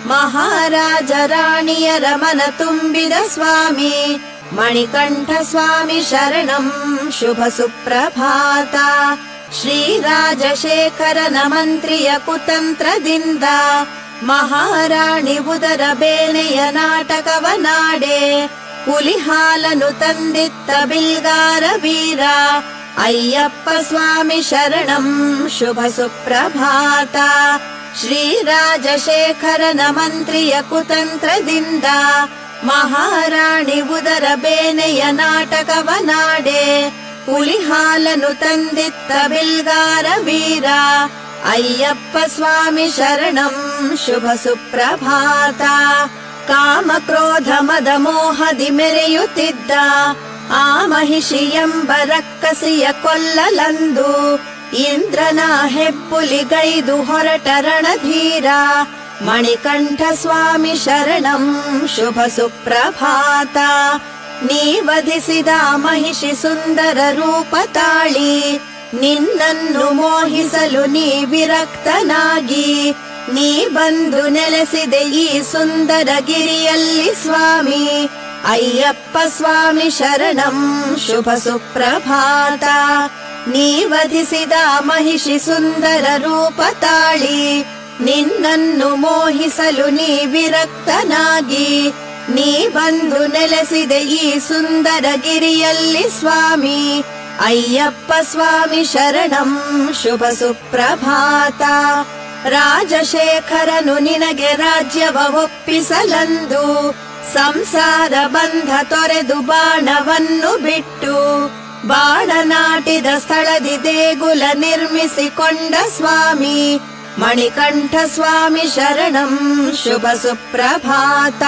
ಮಹಾರಾಜ ರಾಣಿಯರ ಮನ ತುಂಬಿದ ಸ್ವಾಮಿ ಮಣಿಕಂಠ ಸ್ವಾಮಿ ಶರಣಂ ಶುಭ ಸುಪ್ರಭಾತ ಶ್ರೀರಾಜಶೇಖರನ ಮಂತ್ರಿಯ ಕುತಂತ್ರದಿಂದ ಮಹಾರಾಣಿ ಉದರ ಬೇನೆಯ ನಾಟಕವನಾಡೆ ಹುಲಿ ಹಾಲನು ತಂದಿತ್ತ ಬಿಲ್ಗಾರ ವೀರ ಅಯ್ಯಪ್ಪ ಸ್ವಾಮಿ ಶರಣಂ ಶುಭ ಸುಪ್ರಭಾತ ಶ್ರೀರಾಜಶೇಖರನ ಮಂತ್ರಿಯ ಕುತಂತ್ರದಿಂದ ಮಹಾರಾಣಿ ಉದರ ಬೇನೆಯ ನಾಟಕವನಾಡೆ ಹುಲಿ ಹಾಲನು ತಂದಿತ್ತ ಬಿಲ್ಗಾರ ವೀರ ಅಯ್ಯಪ್ಪ ಸ್ವಾಮಿ ಶರಣಂ ಶುಭ ಸುಪ್ರಭಾತ ಕಾಮ ಕ್ರೋಧ ಮದ ಮೋಹದಿ ಮೆರೆಯುತ್ತಿದ್ದ ಆ ಮಹಿಷಿ ಎಂಬ ರಕ್ಕಸಿಯ ಕೊಲ್ಲಲಂದು ಇಂದ್ರನ ಹೆಪ್ಪುಲಿಗೈದು ಹೊರಟ ರಣಧೀರ ಮಣಿಕಂಠ ಸ್ವಾಮಿ ಶರಣಂ ಶುಭ ಸುಪ್ರಭಾತ ನೀ ವಧಿಸಿದ ಮಹಿಷಿ ಸುಂದರ ರೂಪ ತಾಳಿ ನಿನ್ನನ್ನು ಮೋಹಿಸಲು ನೀ ವಿರಕ್ತನಾಗಿ ನೀ ಬಂದು ನೆಲೆಸಿದೆ ಈ ಸುಂದರ ಗಿರಿಯಲ್ಲಿ ಸ್ವಾಮಿ ಅಯ್ಯಪ್ಪ ಸ್ವಾಮಿ ಶರಣಂ ಶುಭ ಸುಪ್ರಭಾತ ನೀ ವಧಿಸಿದ ಮಹಿಷಿ ಸುಂದರ ರೂಪ ತಾಳಿ ನಿನ್ನನ್ನು ಮೋಹಿಸಲು ನೀ ವಿರಕ್ತನಾಗಿ ನೀ ಬಂದು ನೆಲೆಸಿದೆ ಈ ಸುಂದರ ಗಿರಿಯಲ್ಲಿ ಸ್ವಾಮಿ ಅಯ್ಯಪ್ಪ ಸ್ವಾಮಿ ಶರಣಂ ಶುಭ ಸುಪ್ರಭಾತ ರಾಜಶೇಖರನು ನಿನಗೆ ರಾಜ್ಯವ ಒಪ್ಪಿಸಲಂದು ಸಂಸಾರ ಬಂಧ ತೊರೆದು ಬಾಣವನ್ನು ಬಿಟ್ಟು ಬಾಣ ನಾಟಿದ ಸ್ಥಳದಿ ದೇಗುಲ ನಿರ್ಮಿಸಿಕೊಂಡ ಸ್ವಾಮಿ ಮಣಿಕಂಠ ಸ್ವಾಮಿ ಶರಣಂ ಶುಭ ಸುಪ್ರಭಾತ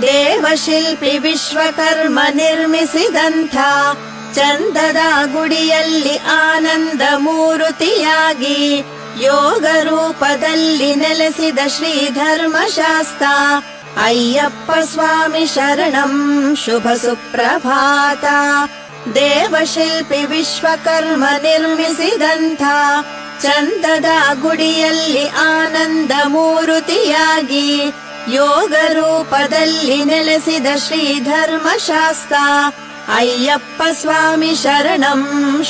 ದೇವಶಿಲ್ಪಿ ವಿಶ್ವಕರ್ಮ ನಿರ್ಮಿಸಿದಂಥ ಚಂದದ ಗುಡಿಯಲ್ಲಿ ಆನಂದ ಮೂರುತಿಯಾಗಿ ಯೋಗ ರೂಪದಲ್ಲಿ ನೆಲೆಸಿದ ಶ್ರೀಧರ್ಮಶಾಸ್ತ್ರ ಅಯ್ಯಪ್ಪ ಸ್ವಾಮಿ ಶರಣಂ ಶುಭ ಸುಪ್ರಭಾತ ದೇವಶಿಲ್ಪಿ ವಿಶ್ವಕರ್ಮ ನಿರ್ಮಿಸಿದಂಥ ಚಂದದ ಗುಡಿಯಲ್ಲಿ ಆನಂದ ಮೂರುತಿಯಾಗಿ ಯೋಗ ರೂಪದಲ್ಲಿ ನೆಲೆಸಿದ ಶ್ರೀಧರ್ಮಶಾಸ್ತ್ರ ಅಯ್ಯಪ್ಪ ಸ್ವಾಮಿ ಶರಣಂ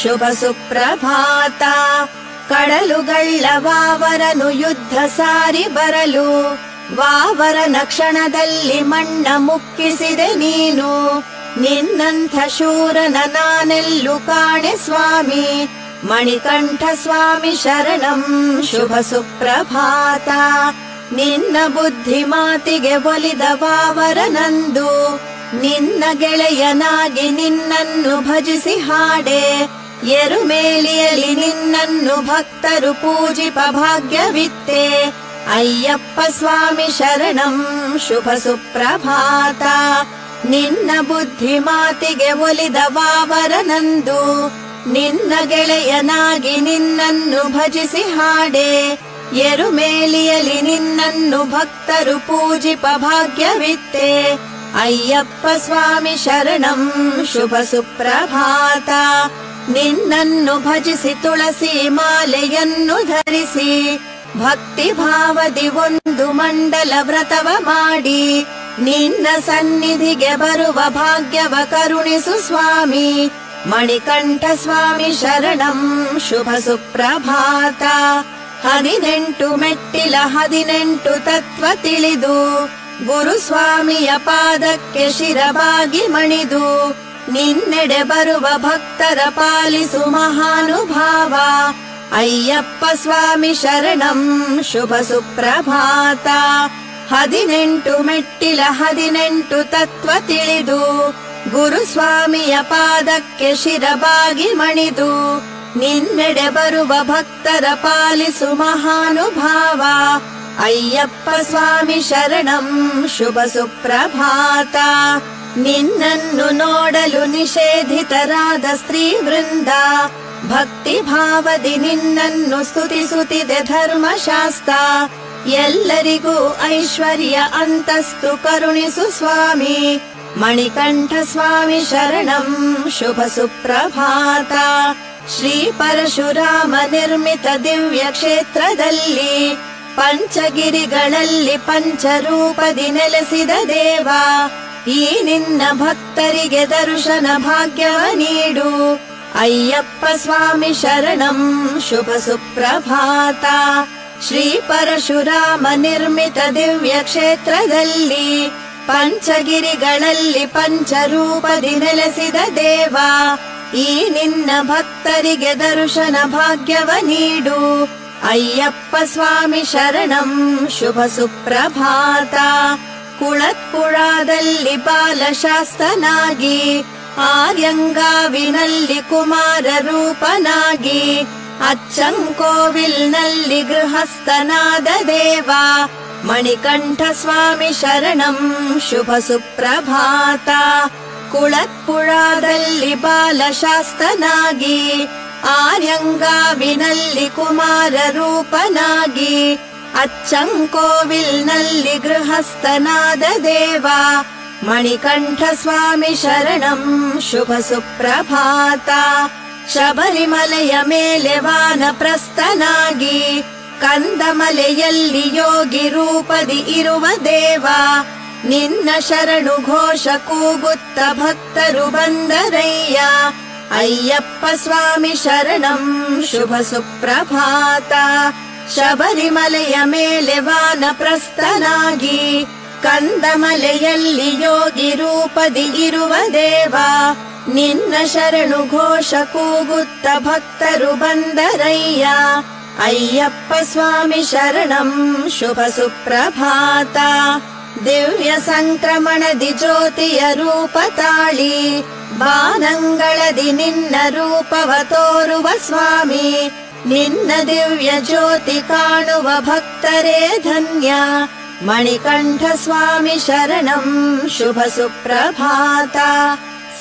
ಶುಭ ಸುಪ್ರಭಾತ ಕಡಲುಗಳ್ಳ ವಾವರನು ಯುದ್ಧ ಸಾರಿ ಬರಲು ವಾವರನ ಕ್ಷಣದಲ್ಲಿ ಮಣ್ಣ ಮುಕ್ಕಿಸಿದೆ ನೀನು ನಿನ್ನಂಥ ಶೂರನ ನಾನೆಲ್ಲು ಕಾಣೆ ಸ್ವಾಮಿ. ಮಣಿಕಂಠ ಸ್ವಾಮಿ ಶರಣಂ ಶುಭ ಸುಪ್ರಭಾತ. ನಿನ್ನ ಬುದ್ಧಿ ಮಾತಿಗೆ ಒಲಿದವಾವರನಂದು, ನಿನ್ನ ಗೆಳೆಯನಾಗಿ ನಿನ್ನನ್ನು ಭಜಿಸಿ ಹಾಡೆ. ಎರುಮೇಲಿಯಲಿ ನಿನ್ನನ್ನು ಭಕ್ತರು ಪೂಜಿಪ ಭಾಗ್ಯವಿತ್ತೆ. ಅಯ್ಯಪ್ಪ ಸ್ವಾಮಿ ಶರಣಂ ಶುಭ ಸುಪ್ರಭಾತ. ನಿನ್ನ ಬುದ್ಧಿ ಮಾತಿಗೆ ಒಲಿದವಾವರನಂದು, ನಿನ್ನ ಗೆಳೆಯನಾಗಿ ನಿನ್ನನ್ನು ಭಜಿಸಿ ಹಾಡೆ. ಎರುಮೇಲಿಯಲಿ ನಿನ್ನನ್ನು ಭಕ್ತರು ಪೂಜಿಪ ಭಾಗ್ಯವಿತ್ತೆ. ಅಯ್ಯಪ್ಪ ಸ್ವಾಮಿ ಶರಣಂ ಶುಭ ಸುಪ್ರಭಾತ. ನಿನ್ನನ್ನು ಭಜಿಸಿ ತುಳಸಿ ಮಾಲೆಯನ್ನು ಧರಿಸಿ, ಭಕ್ತಿ ಭಾವದಿ ಒಂದು ಮಂಡಲ ವ್ರತವ ಮಾಡಿ, ನಿನ್ನ ಸನ್ನಿಧಿಗೆ ಬರುವ ಭಾಗ್ಯವ ಕರುಣಿಸು ಸ್ವಾಮಿ. ಮಣಿಕಂಠ ಸ್ವಾಮಿ ಶರಣಂ ಶುಭ ಸುಪ್ರಭಾತ. 18 ಮೆಟ್ಟಿಲ 18 ತತ್ವ ತಿಳಿದು, ಗುರುಸ್ವಾಮಿಯ ಪಾದಕ್ಕೆ ಶಿರಬಾಗಿ ಮಣಿದು, ನಿನ್ನೆಡೆ ಬರುವ ಭಕ್ತರ ಪಾಲಿಸು ಮಹಾನುಭಾವ. ಅಯ್ಯಪ್ಪ ಸ್ವಾಮಿ ಶರಣಂ ಶುಭ ಸುಪ್ರಭಾತ. 18 ಮೆಟ್ಟಿಲ 18 ತತ್ವ ತಿಳಿದು, ಗುರುಸ್ವಾಮಿಯ ಪಾದಕ್ಕೆ ಶಿರಬಾಗಿ ಮಣಿದು, ನಿನ್ನೆಡೆ ಬರುವ ಭಕ್ತರ ಪಾಲಿಸು ಮಹಾನುಭಾವ. ಅಯ್ಯಪ್ಪ ಸ್ವಾಮಿ ಶರಣಂ ಶುಭ ಸುಪ್ರಭಾತ. ನಿನ್ನನ್ನು ನೋಡಲು ನಿಷೇಧಿತರಾದ ಸ್ತ್ರೀ ವೃಂದ, ಭಕ್ತಿ ಭಾವದಿ ನಿನ್ನನ್ನು ಸ್ತುತಿಸುತ್ತಿದೆ ಧರ್ಮಶಾಸ್ತ್ರ. ಎಲ್ಲರಿಗೂ ಐಶ್ವರ್ಯ ಅಂತಸ್ತು ಕರುಣಿಸು ಸ್ವಾಮಿ. ಮಣಿಕಂಠ ಸ್ವಾಮಿ ಶರಣಂ ಶುಭ ಸುಪ್ರಭಾತ. ಶ್ರೀ ಪರಶುರಾಮ ನಿರ್ಮಿತ ದಿವ್ಯ ಕ್ಷೇತ್ರದಲ್ಲಿ, ಪಂಚಗಿರಿಗಳಲ್ಲಿ ಪಂಚರೂಪದಿ ನೆಲೆಸಿದ ದೇವ, ಈ ನಿನ್ನ ಭಕ್ತರಿಗೆ ದರ್ಶನ ಭಾಗ್ಯವ ನೀಡು. ಅಯ್ಯಪ್ಪ ಸ್ವಾಮಿ ಶರಣಂ ಶುಭ ಸುಪ್ರಭಾತ. ಶ್ರೀ ಪರಶುರಾಮ ನಿರ್ಮಿತ ದಿವ್ಯ ಕ್ಷೇತ್ರದಲ್ಲಿ, ಪಂಚಗಿರಿಗಳಲ್ಲಿ ಪಂಚರೂಪದಿ ನೆಲೆಸಿದ ದೇವ, ಈ ನಿನ್ನ ಭಕ್ತರಿಗೆ ದರ್ಶನ ಭಾಗ್ಯವ ನೀಡು. ಅಯ್ಯಪ್ಪ ಸ್ವಾಮಿ ಶರಣಂ ಶುಭ ಸುಪ್ರಭಾತ. ಕುಳತ್ಪುಳದಲ್ಲಿ ಬಾಲಶಾಸ್ತನಾಗಿ, ಆರ್ಯಂಗಾವಿನಲ್ಲಿ ಕುಮಾರ ರೂಪನಾಗಿ, ಅಚ್ಚಂಕೋವಿಲ್ನಲ್ಲಿ ಗೃಹಸ್ಥನಾದ ದೇವ, ಮಣಿಕಂಠ ಸ್ವಾಮಿ ಶರಣಂ ಶುಭ ಸುಪ್ರಭಾತ. ಕುಳತ್ಪುಳದಲ್ಲಿ ಬಾಲಶಾಸ್ತನಾಗಿ, ಆರ್ಯಂಗಾವಿನಲ್ಲಿ ಕುಮಾರ ರೂಪನಾಗಿ, ಅಚ್ಚಂಕೋವಿಲ್ನಲ್ಲಿ ಗೃಹಸ್ಥನಾದ ದೇವ, ಮಣಿಕಂಠ ಸ್ವಾಮಿ ಶರಣಂ ಶುಭ ಸುಪ್ರಭಾತ. ಶಬರಿಮಲೆಯ ಮೇಲೆ ವಾನಪ್ರಸ್ಥನಾಗಿ, ಕಂದಮಲೆಯಲ್ಲಿ ಯೋಗಿ ರೂಪದಿ ಇರುವ ದೇವ, ನಿನ್ನ ಶರಣು ಘೋಷ ಕೂಗುತ್ತ ಭಕ್ತರು ಬಂದರಯ್ಯ. ಅಯ್ಯಪ್ಪ ಸ್ವಾಮಿ ಶರಣಂ ಶುಭ ಸುಪ್ರಭಾತ. ಶಬರಿಮಲೆಯ ಮೇಲೆ ವಾನಪ್ರಸ್ಥನಾಗಿ, ಕಂದಮಲೆಯಲ್ಲಿ ಯೋಗಿ ರೂಪದಿ ಇರುವ ದೇವ, ನಿನ್ನ ಶರಣು ಘೋಷ ಕೂಗುತ್ತ ಭಕ್ತರು ಬಂದರಯ್ಯ. ಅಯ್ಯಪ್ಪ ಸ್ವಾಮಿ ಶರಣಂ ಶುಭ ಸುಪ್ರಭಾತ. ದಿವ್ಯ ಸಂಕ್ರಮಣದಿ ಜ್ಯೋತಿಯ ರೂಪ ತಾಳಿ, ಬಾನಂಗಳದಿ ನಿನ್ನ ರೂಪವ ತೋರುವ ಸ್ವಾಮಿ, ನಿನ್ನ ದಿವ್ಯ ಜ್ಯೋತಿ ಕಾಣುವ ಭಕ್ತರೇ ಧನ್ಯ. ಮಣಿಕಂಠ ಸ್ವಾಮಿ ಶರಣಂ ಶುಭ ಸುಪ್ರಭಾತ.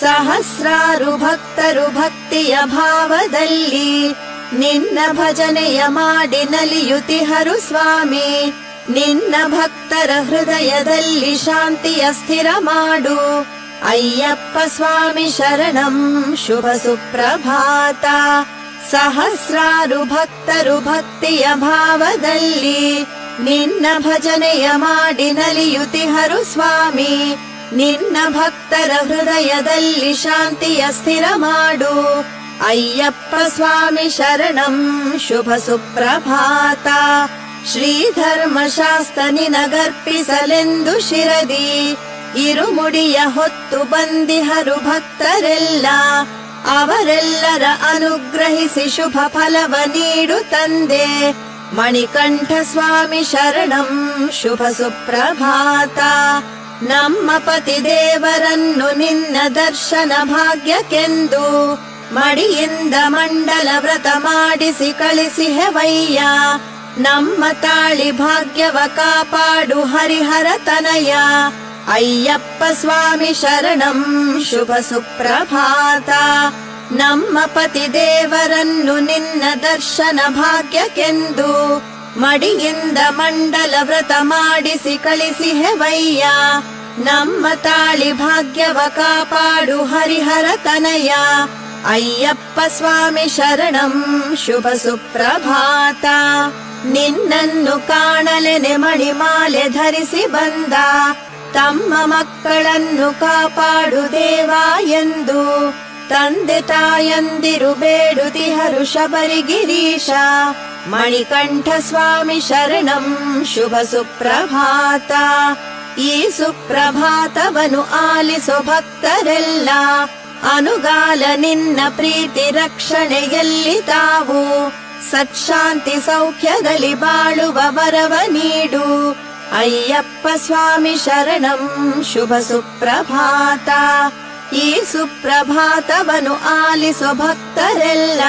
ಸಹಸ್ರಾರು ಭಕ್ತರು ಭಕ್ತಿಯ ಭಾವದಲ್ಲಿ, ನಿನ್ನ ಭಜನೆಯ ಮಾಡಿ ನಲಿಯುತಿಹರು ಸ್ವಾಮಿ, ನಿನ್ನ ಭಕ್ತರ ಹೃದಯದಲ್ಲಿ ಶಾಂತಿಯ ಸ್ಥಿರ ಮಾಡು. ಅಯ್ಯಪ್ಪ ಸ್ವಾಮಿ ಶರಣಂ ಶುಭ ಸುಪ್ರಭಾತ. ಸಹಸ್ರಾರು ಭಕ್ತರು ಭಕ್ತಿಯ ಭಾವದಲ್ಲಿ, ನಿನ್ನ ಭಜನೆಯ ಮಾಡಿ ನಲಿಯುತಿಹರು ಸ್ವಾಮಿ, ನಿನ್ನ ಭಕ್ತರ ಹೃದಯದಲ್ಲಿ ಶಾಂತಿಯ ಸ್ಥಿರ ಮಾಡು. ಅಯ್ಯಪ್ಪ ಸ್ವಾಮಿ ಶರಣಂ ಶುಭ ಸುಪ್ರಭಾತ. ಶ್ರೀಧರ್ಮಶಾಸ್ತ್ರ ನಿನಗರ್ಪಿಸಲೆಂದು ಶಿರದಿ, ಇರುಮುಡಿಯ ಹೊತ್ತು ಬಂದಿಹರು ಭಕ್ತರೆಲ್ಲ ಅವರೆಲ್ಲರ ಅನುಗ್ರಹಿಸಿ ಶುಭ ಫಲವ ನೀಡು ತಂದೆ ಮಣಿಕಂಠ ಸ್ವಾಮಿ ಶರಣಂ ಶುಭ ಸುಪ್ರಭಾತ ನಮ್ಮ ಪತಿ ದೇವರನ್ನು ನಿನ್ನ ದರ್ಶನ ಭಾಗ್ಯಕ್ಕೆಂದು ಮಡಿಯಿಂದ ಮಂಡಲ ವ್ರತ ಮಾಡಿಸಿ ಕಳಿಸಿಹೆವಯ್ಯ ನಮ್ಮ ತಾಳಿ ಭಾಗ್ಯವ ಕಾಪಾಡು ಹರಿಹರ ತನಯ ಅಯ್ಯಪ್ಪ ಸ್ವಾಮಿ ಶರಣಂ ಶುಭ ಸುಪ್ರಭಾತ ನಮ್ಮ ಪತಿ ದೇವರನ್ನು ನಿನ್ನ ದರ್ಶನ ಭಾಗ್ಯಕ್ಕೆಂದು ಮಡಿಯಿಂದ ಮಂಡಲ ವ್ರತ ಮಾಡಿಸಿ ಕಳಿಸಿಹೆವಯ್ಯ ನಮ್ಮ ತಾಳಿ ಭಾಗ್ಯವ ಕಾಪಾಡು ಹರಿಹರ ತನಯ ಅಯ್ಯಪ್ಪ ಸ್ವಾಮಿ ಶರಣಂ ಶುಭ ಸುಪ್ರಭಾತ ನಿನ್ನನ್ನು ಕಾಣಲೆನೆ ಮಣಿಮಾಲೆ ಧರಿಸಿ ಬಂದ ತಮ್ಮ ಮಕ್ಕಳನ್ನು ಕಾಪಾಡು ದೇವ ಎಂದು ತಂದೆ ತಾಯಂದಿರು ಬೇಡುತಿಹರು ಶಬರಿಗಿರೀಶ ಮಣಿಕಂಠ ಸ್ವಾಮಿ ಶರಣಂ ಶುಭ ಸುಪ್ರಭಾತ ಈ ಸುಪ್ರಭಾತವನು ಆಲಿಸೋ ಭಕ್ತರೆಲ್ಲ ಅನುಗಾಲ ನಿನ್ನ ಪ್ರೀತಿ ರಕ್ಷಣೆಯಲ್ಲಿ ತಾವು ಸತ್ಶಾಂತಿ ಸೌಖ್ಯದಲ್ಲಿ ಬಾಳುವ ವರವ ನೀಡು ಅಯ್ಯಪ್ಪ ಸ್ವಾಮಿ ಶರಣಂ ಶುಭ ಸುಪ್ರಭಾತ ಈ ಸುಪ್ರಭಾತವನು ಆಲಿಸೋ ಭಕ್ತರೆಲ್ಲ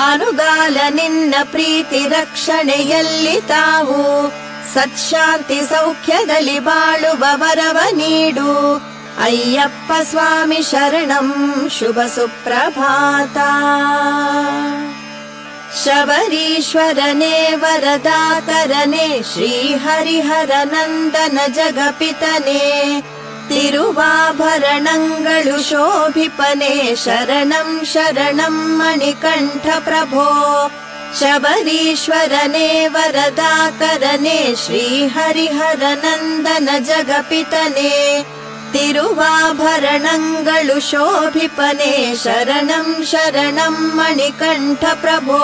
ಅನುಗಾಲ ನಿನ್ನ ಪ್ರೀತಿ ರಕ್ಷಣೆಯಲ್ಲಿ ತಾವು ಸತ್ಶಾಂತಿ ಸೌಖ್ಯದಲ್ಲಿ ಬಾಳುವ ವರವ ನೀಡು ಅಯ್ಯಪ್ಪ ಸ್ವಾಮಿ ಶರಣಂ ಶುಭ ಸುಪ್ರಭಾತ ಶಬರೀಶ್ವರನೇ ವರದಾತರನೇ ಶ್ರೀ ಹರಿಹರ ನಂದನ ಜಗಪಿತನೇ ತಿರುವಾಭರಣಗಳು ಶೋಭಿಪನೆ ಶರಣಂ ಶರಣಂ ಮಣಿಕಂಠ ಪ್ರಭೋ ಶಬರೀಶ್ವರನೇ ವರದಾಕರನೇ ಶ್ರೀ ಹರಿಹರ ನಂದನ ಜಗಪಿತನೇ ತಿರುವಾಭರಣಗಳು ಶೋಭಿಪನೆ ಶರಣಂ ಶರಣಂ ಮಣಿಕಂಠ ಪ್ರಭೋ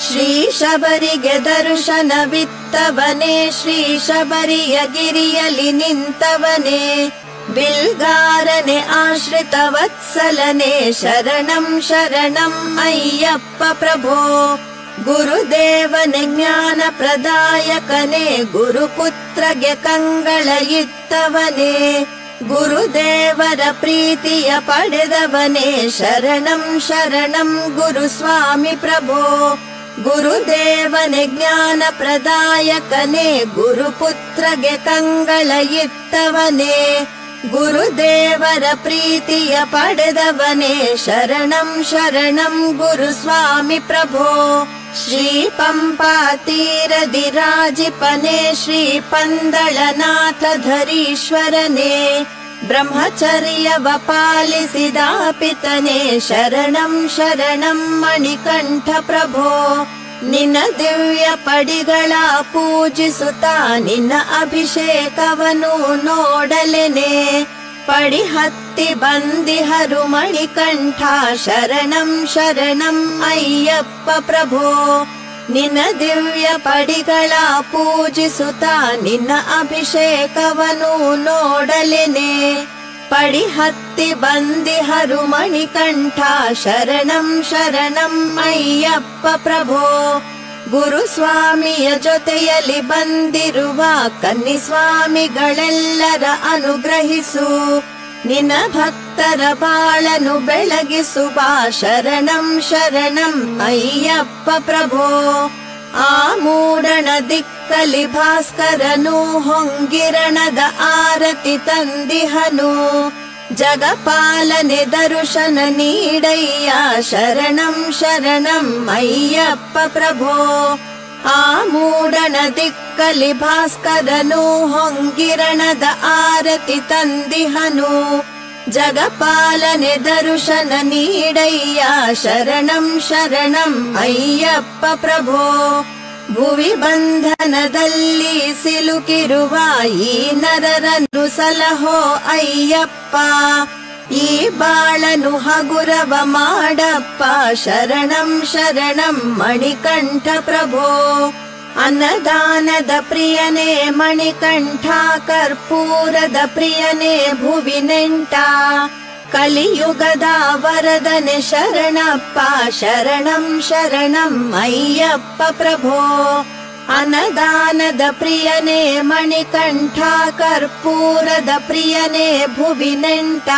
ಶ್ರೀ ಶಬರಿಗೆ ದರ್ಶನವಿತ್ತವನೇ ಶ್ರೀ ಶಬರಿಯ ಗಿರಿಯಲಿ ನಿಂತವನೇ ಬಿಲ್ಗಾರನೆ ಆಶ್ರಿತ ವತ್ಸಲನೆ ಶರಣಂ ಶರಣಂ ಅಯ್ಯಪ್ಪ ಪ್ರಭೋ ಗುರುದೇವನೆ ಜ್ಞಾನ ಪ್ರದಾಯಕನೇ ಗುರುಪುತ್ರಗೆ ಕಂಗಳ ಇತ್ತವನೇ ಗುರುದೇವರ ಪ್ರೀತಿಯ ಪಡೆದವನೇ ಶರಣಂ ಶರಣಂ ಗುರುಸ್ವಾಮಿ ಪ್ರಭೋ ಗುರುದೇವನೆ ಜ್ಞಾನ ಪ್ರದಾಯಕನೇ ಗುರುಪುತ್ರಗೆ ಕಂಗಳ ಇತ್ತವನೇ ಗುರುದೇವರ ಪ್ರೀತಿಯ ಪಡೆದವನೇ ಶರಣಂ ಶರಣಂ ಗುರುಸ್ವಾಮಿ ಪ್ರಭೋ ಶ್ರೀ ಪಂಪಾ ತೀರದಿ ರಾಜಿಪನೆ ಶ್ರೀ ಪಂದಳನಾಥ ಧರೀಶ್ವರನೇ ಬ್ರಹ್ಮಚರ್ಯವ ಪಾಲಿಸಿದ ಪಿತನೇ ಶರಣಂ ಶರಣಂ ಮಣಿಕಂಠ ಪ್ರಭೋ ನಿನ್ನ ದಿವ್ಯ ಪಡಿಗಳ ಪೂಜಿಸುತ್ತಾ ನಿನ್ನ ಅಭಿಷೇಕವನು ನೋಡಲೆನೆ ಪಡಿ ಹತ್ತಿ ಬಂದಿಹರು ಮಣಿಕಂಠ ಶರಣಂ ಶರಣಂ ಅಯ್ಯಪ್ಪ ಪ್ರಭೋ ನಿನ್ನ ದಿವ್ಯ ಪಡಿಗಳ ಪೂಜಿಸುತ್ತಾ ನಿನ್ನ ಅಭಿಷೇಕವನು ನೋಡಲೆನೆ ಪಡಿ ಹತ್ತಿ ಬಂದಿಹರು ಮಣಿಕಂಠ ಶರಣಂ ಶರಣಂ ಅಯ್ಯಪ್ಪ ಪ್ರಭೋ ಗುರುಸ್ವಾಮಿಯ ಜೊತೆಯಲ್ಲಿ ಬಂದಿರುವ ಕನ್ನಿಸ್ವಾಮಿಗಳೆಲ್ಲರ ಅನುಗ್ರಹಿಸು ನಿನ್ನ ಭಕ್ತರ ಬಾಳನು ಬೆಳಗಿಸುವ ಶರಣಂ ಶರಣಂ ಅಯ್ಯಪ್ಪ ಪ್ರಭೋ ಆ ಮೂಡಣ ದಿಕ್ಕಲಿ ಭಾಸ್ಕರನು ಹೊಂಗಿರಣದ ಆರತಿ ತಂದಿಹನು ಜಗಪಾಲನೆ ದರ್ಶನ ನೀಡಯ್ಯ ಶರಣಂ ಶರಣಂ ಅಯ್ಯಪ್ಪ ಪ್ರಭೋ ಆ ಮೂಡಣ ದಿಕ್ಕಲಿ ಭಾಸ್ಕರನು ಹೊಂಗಿರಣದ ಆರತಿ ತಂದಿಹನು ಜಗಪಾಲನೆ ದರ್ಶನ ನೀಡಯ್ಯ ಶರಣಂ ಶರಣಂ ಅಯ್ಯಪ್ಪ ಪ್ರಭೋ ಭುವಿ ಬಂಧನದಲ್ಲಿ ಸಿಲುಕಿರುವ ಈ ನರರನ್ನು ಸಲಹೋ ಅಯ್ಯಪ್ಪ ಈ ಬಾಳನು ಹಗುರವ ಮಾಡಪ್ಪ ಶರಣಂ ಶರಣಂ ಮಣಿಕಂಠ ಪ್ರಭೋ ಅನ್ನದಾನದ ಪ್ರಿಯನೇ ಮಣಿಕಂಠ ಕರ್ಪೂರದ ಪ್ರಿಯನೇ ಭುವಿ ನೆಂಟ ಕಲಿಯುಗದ ವರದನೆ ಶರಣಪ್ಪ ಶರಣಂ ಶರಣಂ ಅಯ್ಯಪ್ಪ ಪ್ರಭೋ ಅನ್ನದಾನದ ಪ್ರಿಯನೇ ಮಣಿಕಂಠ ಕರ್ಪೂರದ ಪ್ರಿಯನೇ ಭುವಿ ನೆಂಟ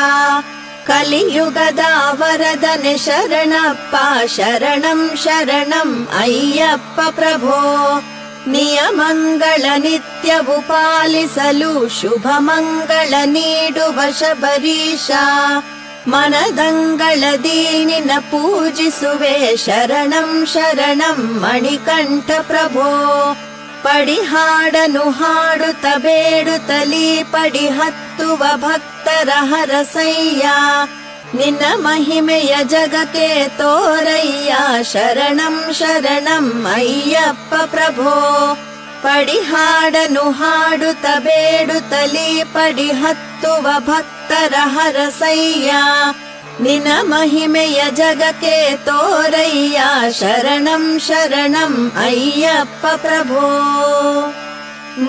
ಕಲಿಯುಗದ ವರದನೆ ಶರಣಪ್ಪ ಶರಣಂ ಶರಣಂ ಅಯ್ಯಪ್ಪ ಪ್ರಭೋ ನಿಯಮಂಗಳ ನಿತ್ಯವು ಪಾಲಿಸಲು ಶುಭ ಮಂಗಳ ನೀಡುವ ಶಬರೀಶ ಮನದಂಗಳದಿ ನಿನ್ನ ಪೂಜಿಸುವೆ ಶರಣಂ ಶರಣಂ ಮಣಿಕಂಠ ಪ್ರಭೋ ಪಡಿಹಾಡನು ಹಾಡುತ್ತ ಬೇಡುತ್ತಲೀ ಪಡಿ ಹತ್ತುವ ಭಕ್ತರ ಹರಸಯ್ಯ ನಿನ್ನ ಮಹಿಮೆಯ ಜಗಕ್ಕೆ ತೋರಯ್ಯ ಶರಣಂ ಶರಣಂ ಅಯ್ಯಪ್ಪ ಪ್ರಭೋ ಪಡಿಹಾಡನು ಹಾಡುತ್ತ ಬೇಡುತ್ತಲೀ ಪಡಿ ಹತ್ತುವ ಭಕ್ತರ ಹರಸಯ್ಯ ನಿನ್ನ ಮಹಿಮೆಯ ಜಗಕ್ಕೆ ತೋರಯ್ಯ ಶರಣಂ ಶರಣಂ ಅಯ್ಯಪ್ಪ ಪ್ರಭೋ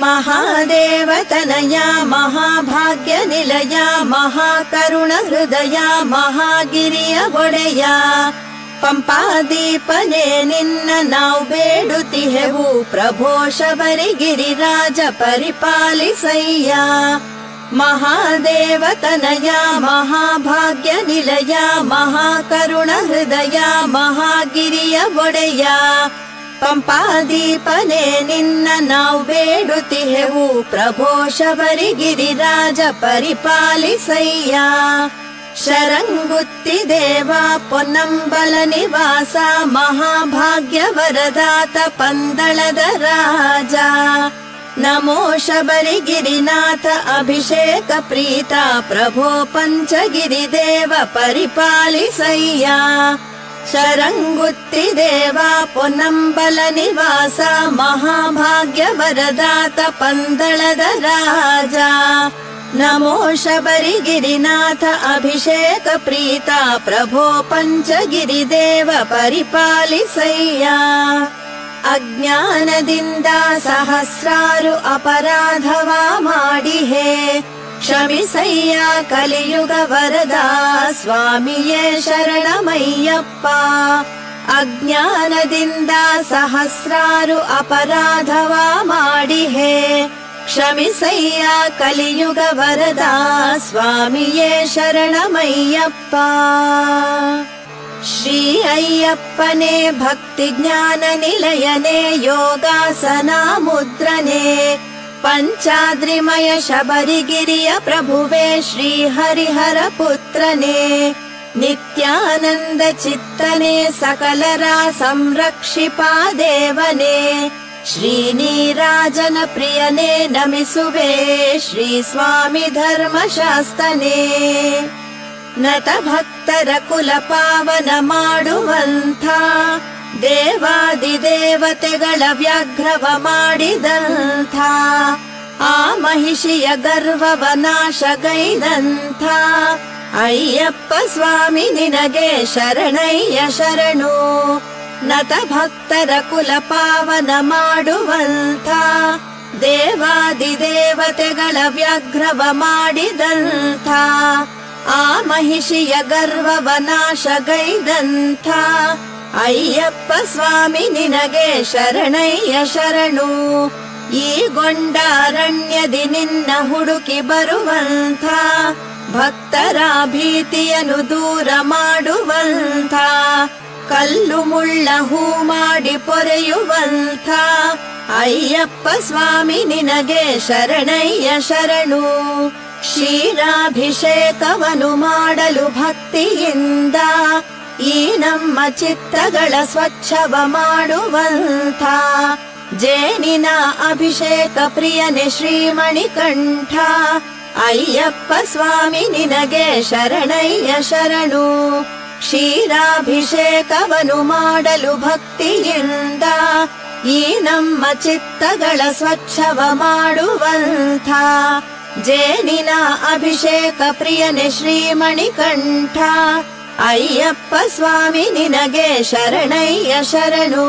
ಮಹಾದೇವತನಯ ಮಹಾಭಾಗ್ಯ ನಿಲಯ ಮಹಾಕರುಣ ಹೃದಯ ಮಹಾಗಿರಿಯ ಒಡೆಯ ಪಂಪಾದೀಪನೆ ನಿನ್ನ ನಾವು ಬೇಡುತ್ತಿಹೆವು ಪ್ರಭೋ ಶಬರಿಗಿರಿರಾಜ ಪರಿಪಾಲಿಸಯ್ಯ ಮಹಾದೇವತನಯ ಮಹಾಭಾಗ್ಯ ನಿಲಯ ಮಹಾಕರುಣ ಹೃದಯ ಮಹಾಗಿರಿಯ ಒಡೆಯ ಪಂಪಾದೀಪನೆ ನಿನ್ನ ನಾವು ಬೇಡುತ್ತಿಹೆವು ಪ್ರಭೋ ಶಬರಿಗಿರಿರಾಜ ಪರಿಪಾಲಿಸಯ್ಯ ಶರಂಗುತ್ತಿ ದೇವ ಪೊನ್ನಂಬಲ ನಿವಾಸ ಮಹಾಭಾಗ್ಯ ವರದಾತ ಪಂದಳದ ರಾಜ ನಮೋ ಶಬರಿಗಿರಿನಾಥ ಅಭಿಷೇಕ ಪ್ರೀತ ಪ್ರಭೋ ಪಂಚಗಿರಿ ದೇವ ಪರಿಪಾಲಿಸಯ್ಯ ಶರಂಗುತ್ತಿ ದೇವ ಪೊನ್ನಂಬಲ ನಿವಾಸ ಮಹಾಭಾಗ್ಯ ವರದಾತ ಪಂದಳದ ರಾಜ ನಮೋ ಶಬರಿಗಿರಿನಾಥ ಅಭಿಷೇಕ ಪ್ರೀತ ಪ್ರಭೋ ಪಂಚಗಿರಿ ದೇವ ಪರಿಪಾಲಿಸಯ್ಯ ಅಜ್ಞಾನದಿಂದ ಸಹಸ್ರಾರು ಅಪರಾಧವ ಮಾಡಿಹೇ ಕ್ಷಮಿಸಯ್ಯ ಕಲಿಯುಗ ವರದ ಸ್ವಾಮಿಯೇ ಶರಣಮಯ್ಯಪ್ಪ ಅಜ್ಞಾನದಿಂದ ಸಹಸ್ರಾರು ಅಪರಾಧವ ಮಾಡಿಹೇ ಕ್ಷಮಿಸಯ್ಯ ಕಲಿಯುಗ ವರದ ಸ್ವಾಮಿಯೇ ಶರಣಮಯ್ಯಪ್ಪ ಶ್ರೀ ಅಯ್ಯಪ್ಪನೇ ಭಕ್ತಿ ಜ್ಞಾನ ನಿಲಯನೇ ಯೋಗಾಸನ ಮುದ್ರನೇ ಪಂಚಾದ್ರಿಮಯ ಶಬರಿಗಿರಿಯ ಪ್ರಭುವೇ ಶ್ರೀ ಹರಿಹರ ಪುತ್ರನೇ ನಿತ್ಯಾನಂದ ಚಿತ್ತನೇ ಸಕಲರ ಸಂರಕ್ಷಿಪಾ ದೇವನೇ ಶ್ರೀನಿರಾಜನ ಪ್ರಿಯನೇ ನಮಿಸುವೆ ಶ್ರೀ ಸ್ವಾಮಿ ಧರ್ಮಶಾಸ್ತನೇ ನತ ಭಕ್ತರ ಕುಲ ಪಾವನ ಮಾಡುವಂಥ ದೇವಾದಿ ದೇವತೆಗಳ ವ್ಯಾಘ್ರವ ಮಾಡಿದಂಥ ಆ ಮಹಿಷಿಯ ಗರ್ವವ ನಾಶಗೈದಂಥ ಅಯ್ಯಪ್ಪ ಸ್ವಾಮಿ ನಿನಗೆ ಶರಣಯ್ಯ ಶರಣು ನತ ಭಕ್ತರ ಕುಲ ಪಾವನ ಮಾಡುವಂಥ ದೇವಾದಿ ದೇವತೆಗಳ ವ್ಯಾಘ್ರವ ಮಾಡಿದಂಥ ಆ ಮಹಿಷಿಯ ಗರ್ವವ ನಾಶಗೈದಂಥ ಅಯ್ಯಪ್ಪ ಸ್ವಾಮಿ ನಿನಗೆ ಶರಣಯ್ಯ ಶರಣು ಈ ಗೊಂಡಾರಣ್ಯದಿ ನಿನ್ನ ಹುಡುಕಿ ಬರುವಂಥ ಭಕ್ತರ ಭೀತಿಯನ್ನು ದೂರ ಮಾಡುವಂಥ ಕಲ್ಲು ಮುಳ್ಳ ಹೂ ಮಾಡಿ ಪೊರೆಯುವಂಥ ಅಯ್ಯಪ್ಪ ಸ್ವಾಮಿ ನಿನಗೆ ಶರಣಯ್ಯ ಶರಣು ಕ್ಷೀರಾಭಿಷೇಕವನ್ನು ಮಾಡಲು ಭಕ್ತಿಯಿಂದ ಈ ನಮ್ಮ ಚಿತ್ತಗಳ ಸ್ವಚ್ಛವ ಮಾಡುವಂಥ ಜೇನಿನ ಅಭಿಷೇಕ ಪ್ರಿಯನೆ ಶ್ರೀಮಣಿಕಂಠ ಅಯ್ಯಪ್ಪ ಸ್ವಾಮಿ ನಿನಗೆ ಶರಣಯ್ಯ ಶರಣು ಕ್ಷೀರಾಭಿಷೇಕವನ್ನು ಮಾಡಲು ಭಕ್ತಿಯಿಂದ ಈ ನಮ್ಮ ಚಿತ್ತಗಳ ಸ್ವಚ್ಛವ ಮಾಡುವಂಥ ಜೇನಿನ ಅಭಿಷೇಕ ಪ್ರಿಯನೆ ಶ್ರೀಮಣಿಕಂಠ ಅಯ್ಯಪ್ಪ ಸ್ವಾಮಿ ನಿನಗೆ ಶರಣಯ್ಯ ಶರಣು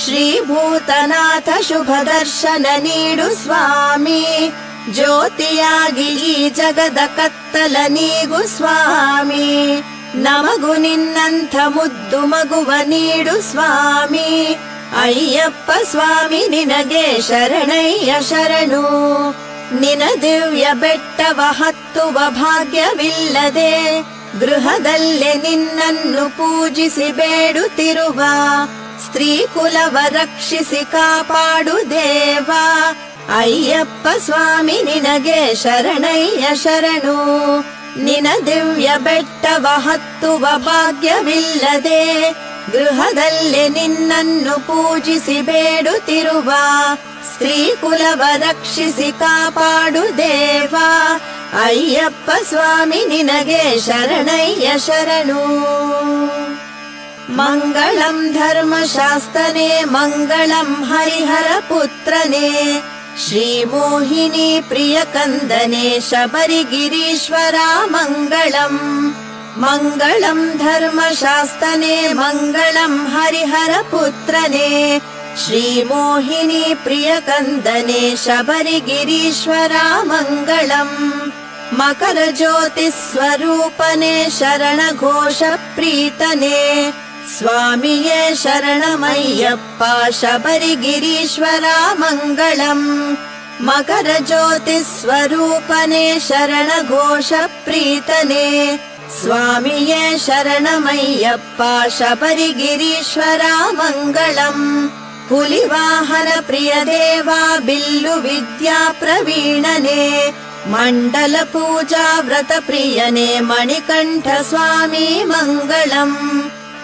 ಶ್ರೀಭೂತನಾಥ ಶುಭ ದರ್ಶನ ನೀಡು ಸ್ವಾಮಿ, ಜ್ಯೋತಿಯಾಗಿ ಈ ಜಗದ ಕತ್ತಲ ನೀಗು ಸ್ವಾಮಿ, ನಮಗು ನಿನ್ನಂಥ ಮುದ್ದು ಮಗುವ ನೀಡು ಸ್ವಾಮಿ. ಅಯ್ಯಪ್ಪ ಸ್ವಾಮಿ ನಿನಗೆ ಶರಣಯ್ಯ ಶರಣು, ನಿನ ದಿವ್ಯ ಬೆಟ್ಟವ ಹತ್ತುವ ಭಾಗ್ಯವಿಲ್ಲದೆ ಗೃಹದಲ್ಲೇ ನಿನ್ನನ್ನು ಪೂಜಿಸಿ ಬೇಡುತ್ತಿರುವ ಸ್ತ್ರೀ ಕುಲವ ರಕ್ಷಿಸಿ ಕಾಪಾಡು ದೇವ. ಅಯ್ಯಪ್ಪ ಸ್ವಾಮಿ ನಿನಗೆ ಶರಣಯ್ಯ ಶರಣು, ನಿನ ದಿವ್ಯ ಬೆಟ್ಟವ ಹತ್ತುವ ಭಾಗ್ಯವಿಲ್ಲದೆ ಗೃಹದಲ್ಲೇ ನಿನ್ನನ್ನು ಪೂಜಿಸಿ ಬೇಡುತ್ತಿರುವ ಸ್ತ್ರೀ ಕುಲವ ರಕ್ಷಿಸಿ ಕಾಪಾಡು ದೇವ. ಅಯ್ಯಪ್ಪ ಸ್ವಾಮಿ ನಿನಗೆ ಶರಣಯ್ಯ ಶರಣು. ಮಂಗಳಂ ಧರ್ಮಶಾಸ್ತನೇ ಮಂಗಳಂ ಹರಿಹರ ಪುತ್ರನೇ, ಶ್ರೀ ಮೋಹಿನಿ ಪ್ರಿಯ ಕಂದನೆ ಶಬರಿಗಿರೀಶ್ವರ ಮಂಗಳಂ. ಮಂಗಳಂ ಧರ್ಮಶಾಸ್ತನೇ ಮಂಗಳಂ ಹರಿಹರ ಪುತ್ರನೇ, ಶ್ರೀ ಮೋಹಿನಿ ಪ್ರಿಯ ಕಂದನೆ ಶಬರಿಗಿರೀಶ್ವರ ಮಂಗಳಂ. ಮಕರ ಜ್ಯೋತಿ ಸ್ವರೂಪನೇ ಶರಣ ಘೋಷ ಪ್ರೀತನೇ, ಸ್ವಾಮಿಯೇ ಶರಣಮಯ್ಯಪ್ಪ ಶಬರಿಗಿರೀಶ್ವರ ಮಂಗಳಂ. ಮಕರ ಜ್ಯೋತಿ ಸ್ವರೂಪನೇ ಶರಣ ಘೋಷ ಪ್ರೀತನೇ, ಸ್ವಾಮಿಯೇ ಶರಣಮಯ್ಯಪ್ಪ ಶಬರಿಗಿರೀಶ್ವರ ಮಂಗಳಂ. ಹುಲಿವಾಹನ ಪ್ರಿಯ ದೇವ ಬಿಲ್ಲು ವಿದ್ಯಾ ಪ್ರವೀಣನೇ, ಮಂಡಲ ಪೂಜಾ ವ್ರತ ಪ್ರಿಯನೇ ಮಣಿಕಂಠ ಸ್ವಾಮಿ ಮಂಗಳಂ.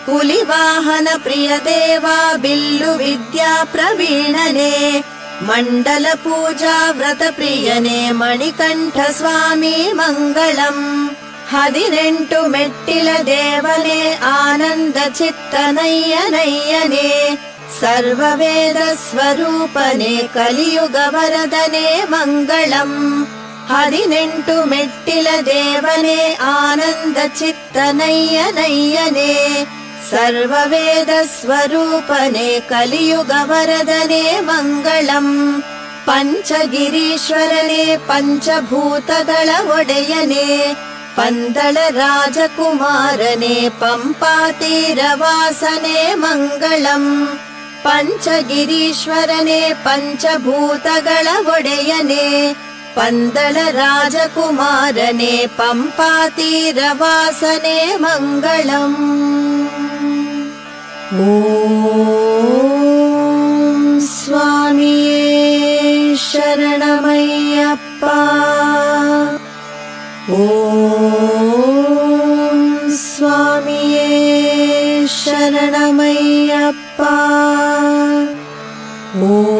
ಹುಲಿವಾಹನ ಪ್ರಿಯ ದೇವ ಬಿಲ್ಲು ವಿದ್ಯಾ ಪ್ರವೀಣನೇ, ಮಂಡಲ ಪೂಜಾ ವ್ರತ ಪ್ರಿಯನೇ ಮಣಿಕಂಠ ಸ್ವಾಮಿ ಮಂಗಳಂ. 18 ಮೆಟ್ಟಿಲ ದೇವನೇ ಆನಂದ ಚಿತ್ತನಯ್ಯನಯ್ಯನೇ, ಸರ್ವವೇದ ಸ್ವರೂಪನೇ ಕಲಿಯುಗ ವರದನೇ ಮಂಗಳಂ. 18 ಮೆಟ್ಟಿಲ ದೇವನೇ ಆನಂದ ಚಿತ್ತನಯ್ಯನಯ್ಯನೇ, ಸರ್ವವೇದ ಸ್ವರೂಪನೇ ಕಲಿಯುಗ ವರದನೇ ಮಂಗಳಂ. ಪಂಚಗಿರೀಶ್ವರನೇ ಪಂಚಭೂತಗಳ ಒಡೆಯನೇ, ಪಂದಳ ರಾಜಕುಮಾರನೇ ಪಂಪಾತೀರವಾಸನೇ ಮಂಗಳಂ. ಪಂಚಗಿರೀಶ್ವರನೇ ಪಂಚಭೂತಗಳ ಒಡೆಯನೇ, ಪಂದಳ ರಾಜಕುಮಾರನೇ ಪಂಪಾತೀರವಾಸನೇ ಮಂಗಳಂ. ಓಂ ಸ್ವಾಮಿಯೇ ಶರಣಮಯ್ಯಪ್ಪ. ಓಂ ಸ್ವಾಮಿಯೇ ಶರಣಮಯ್ಯಪ್ಪ. ಓಂ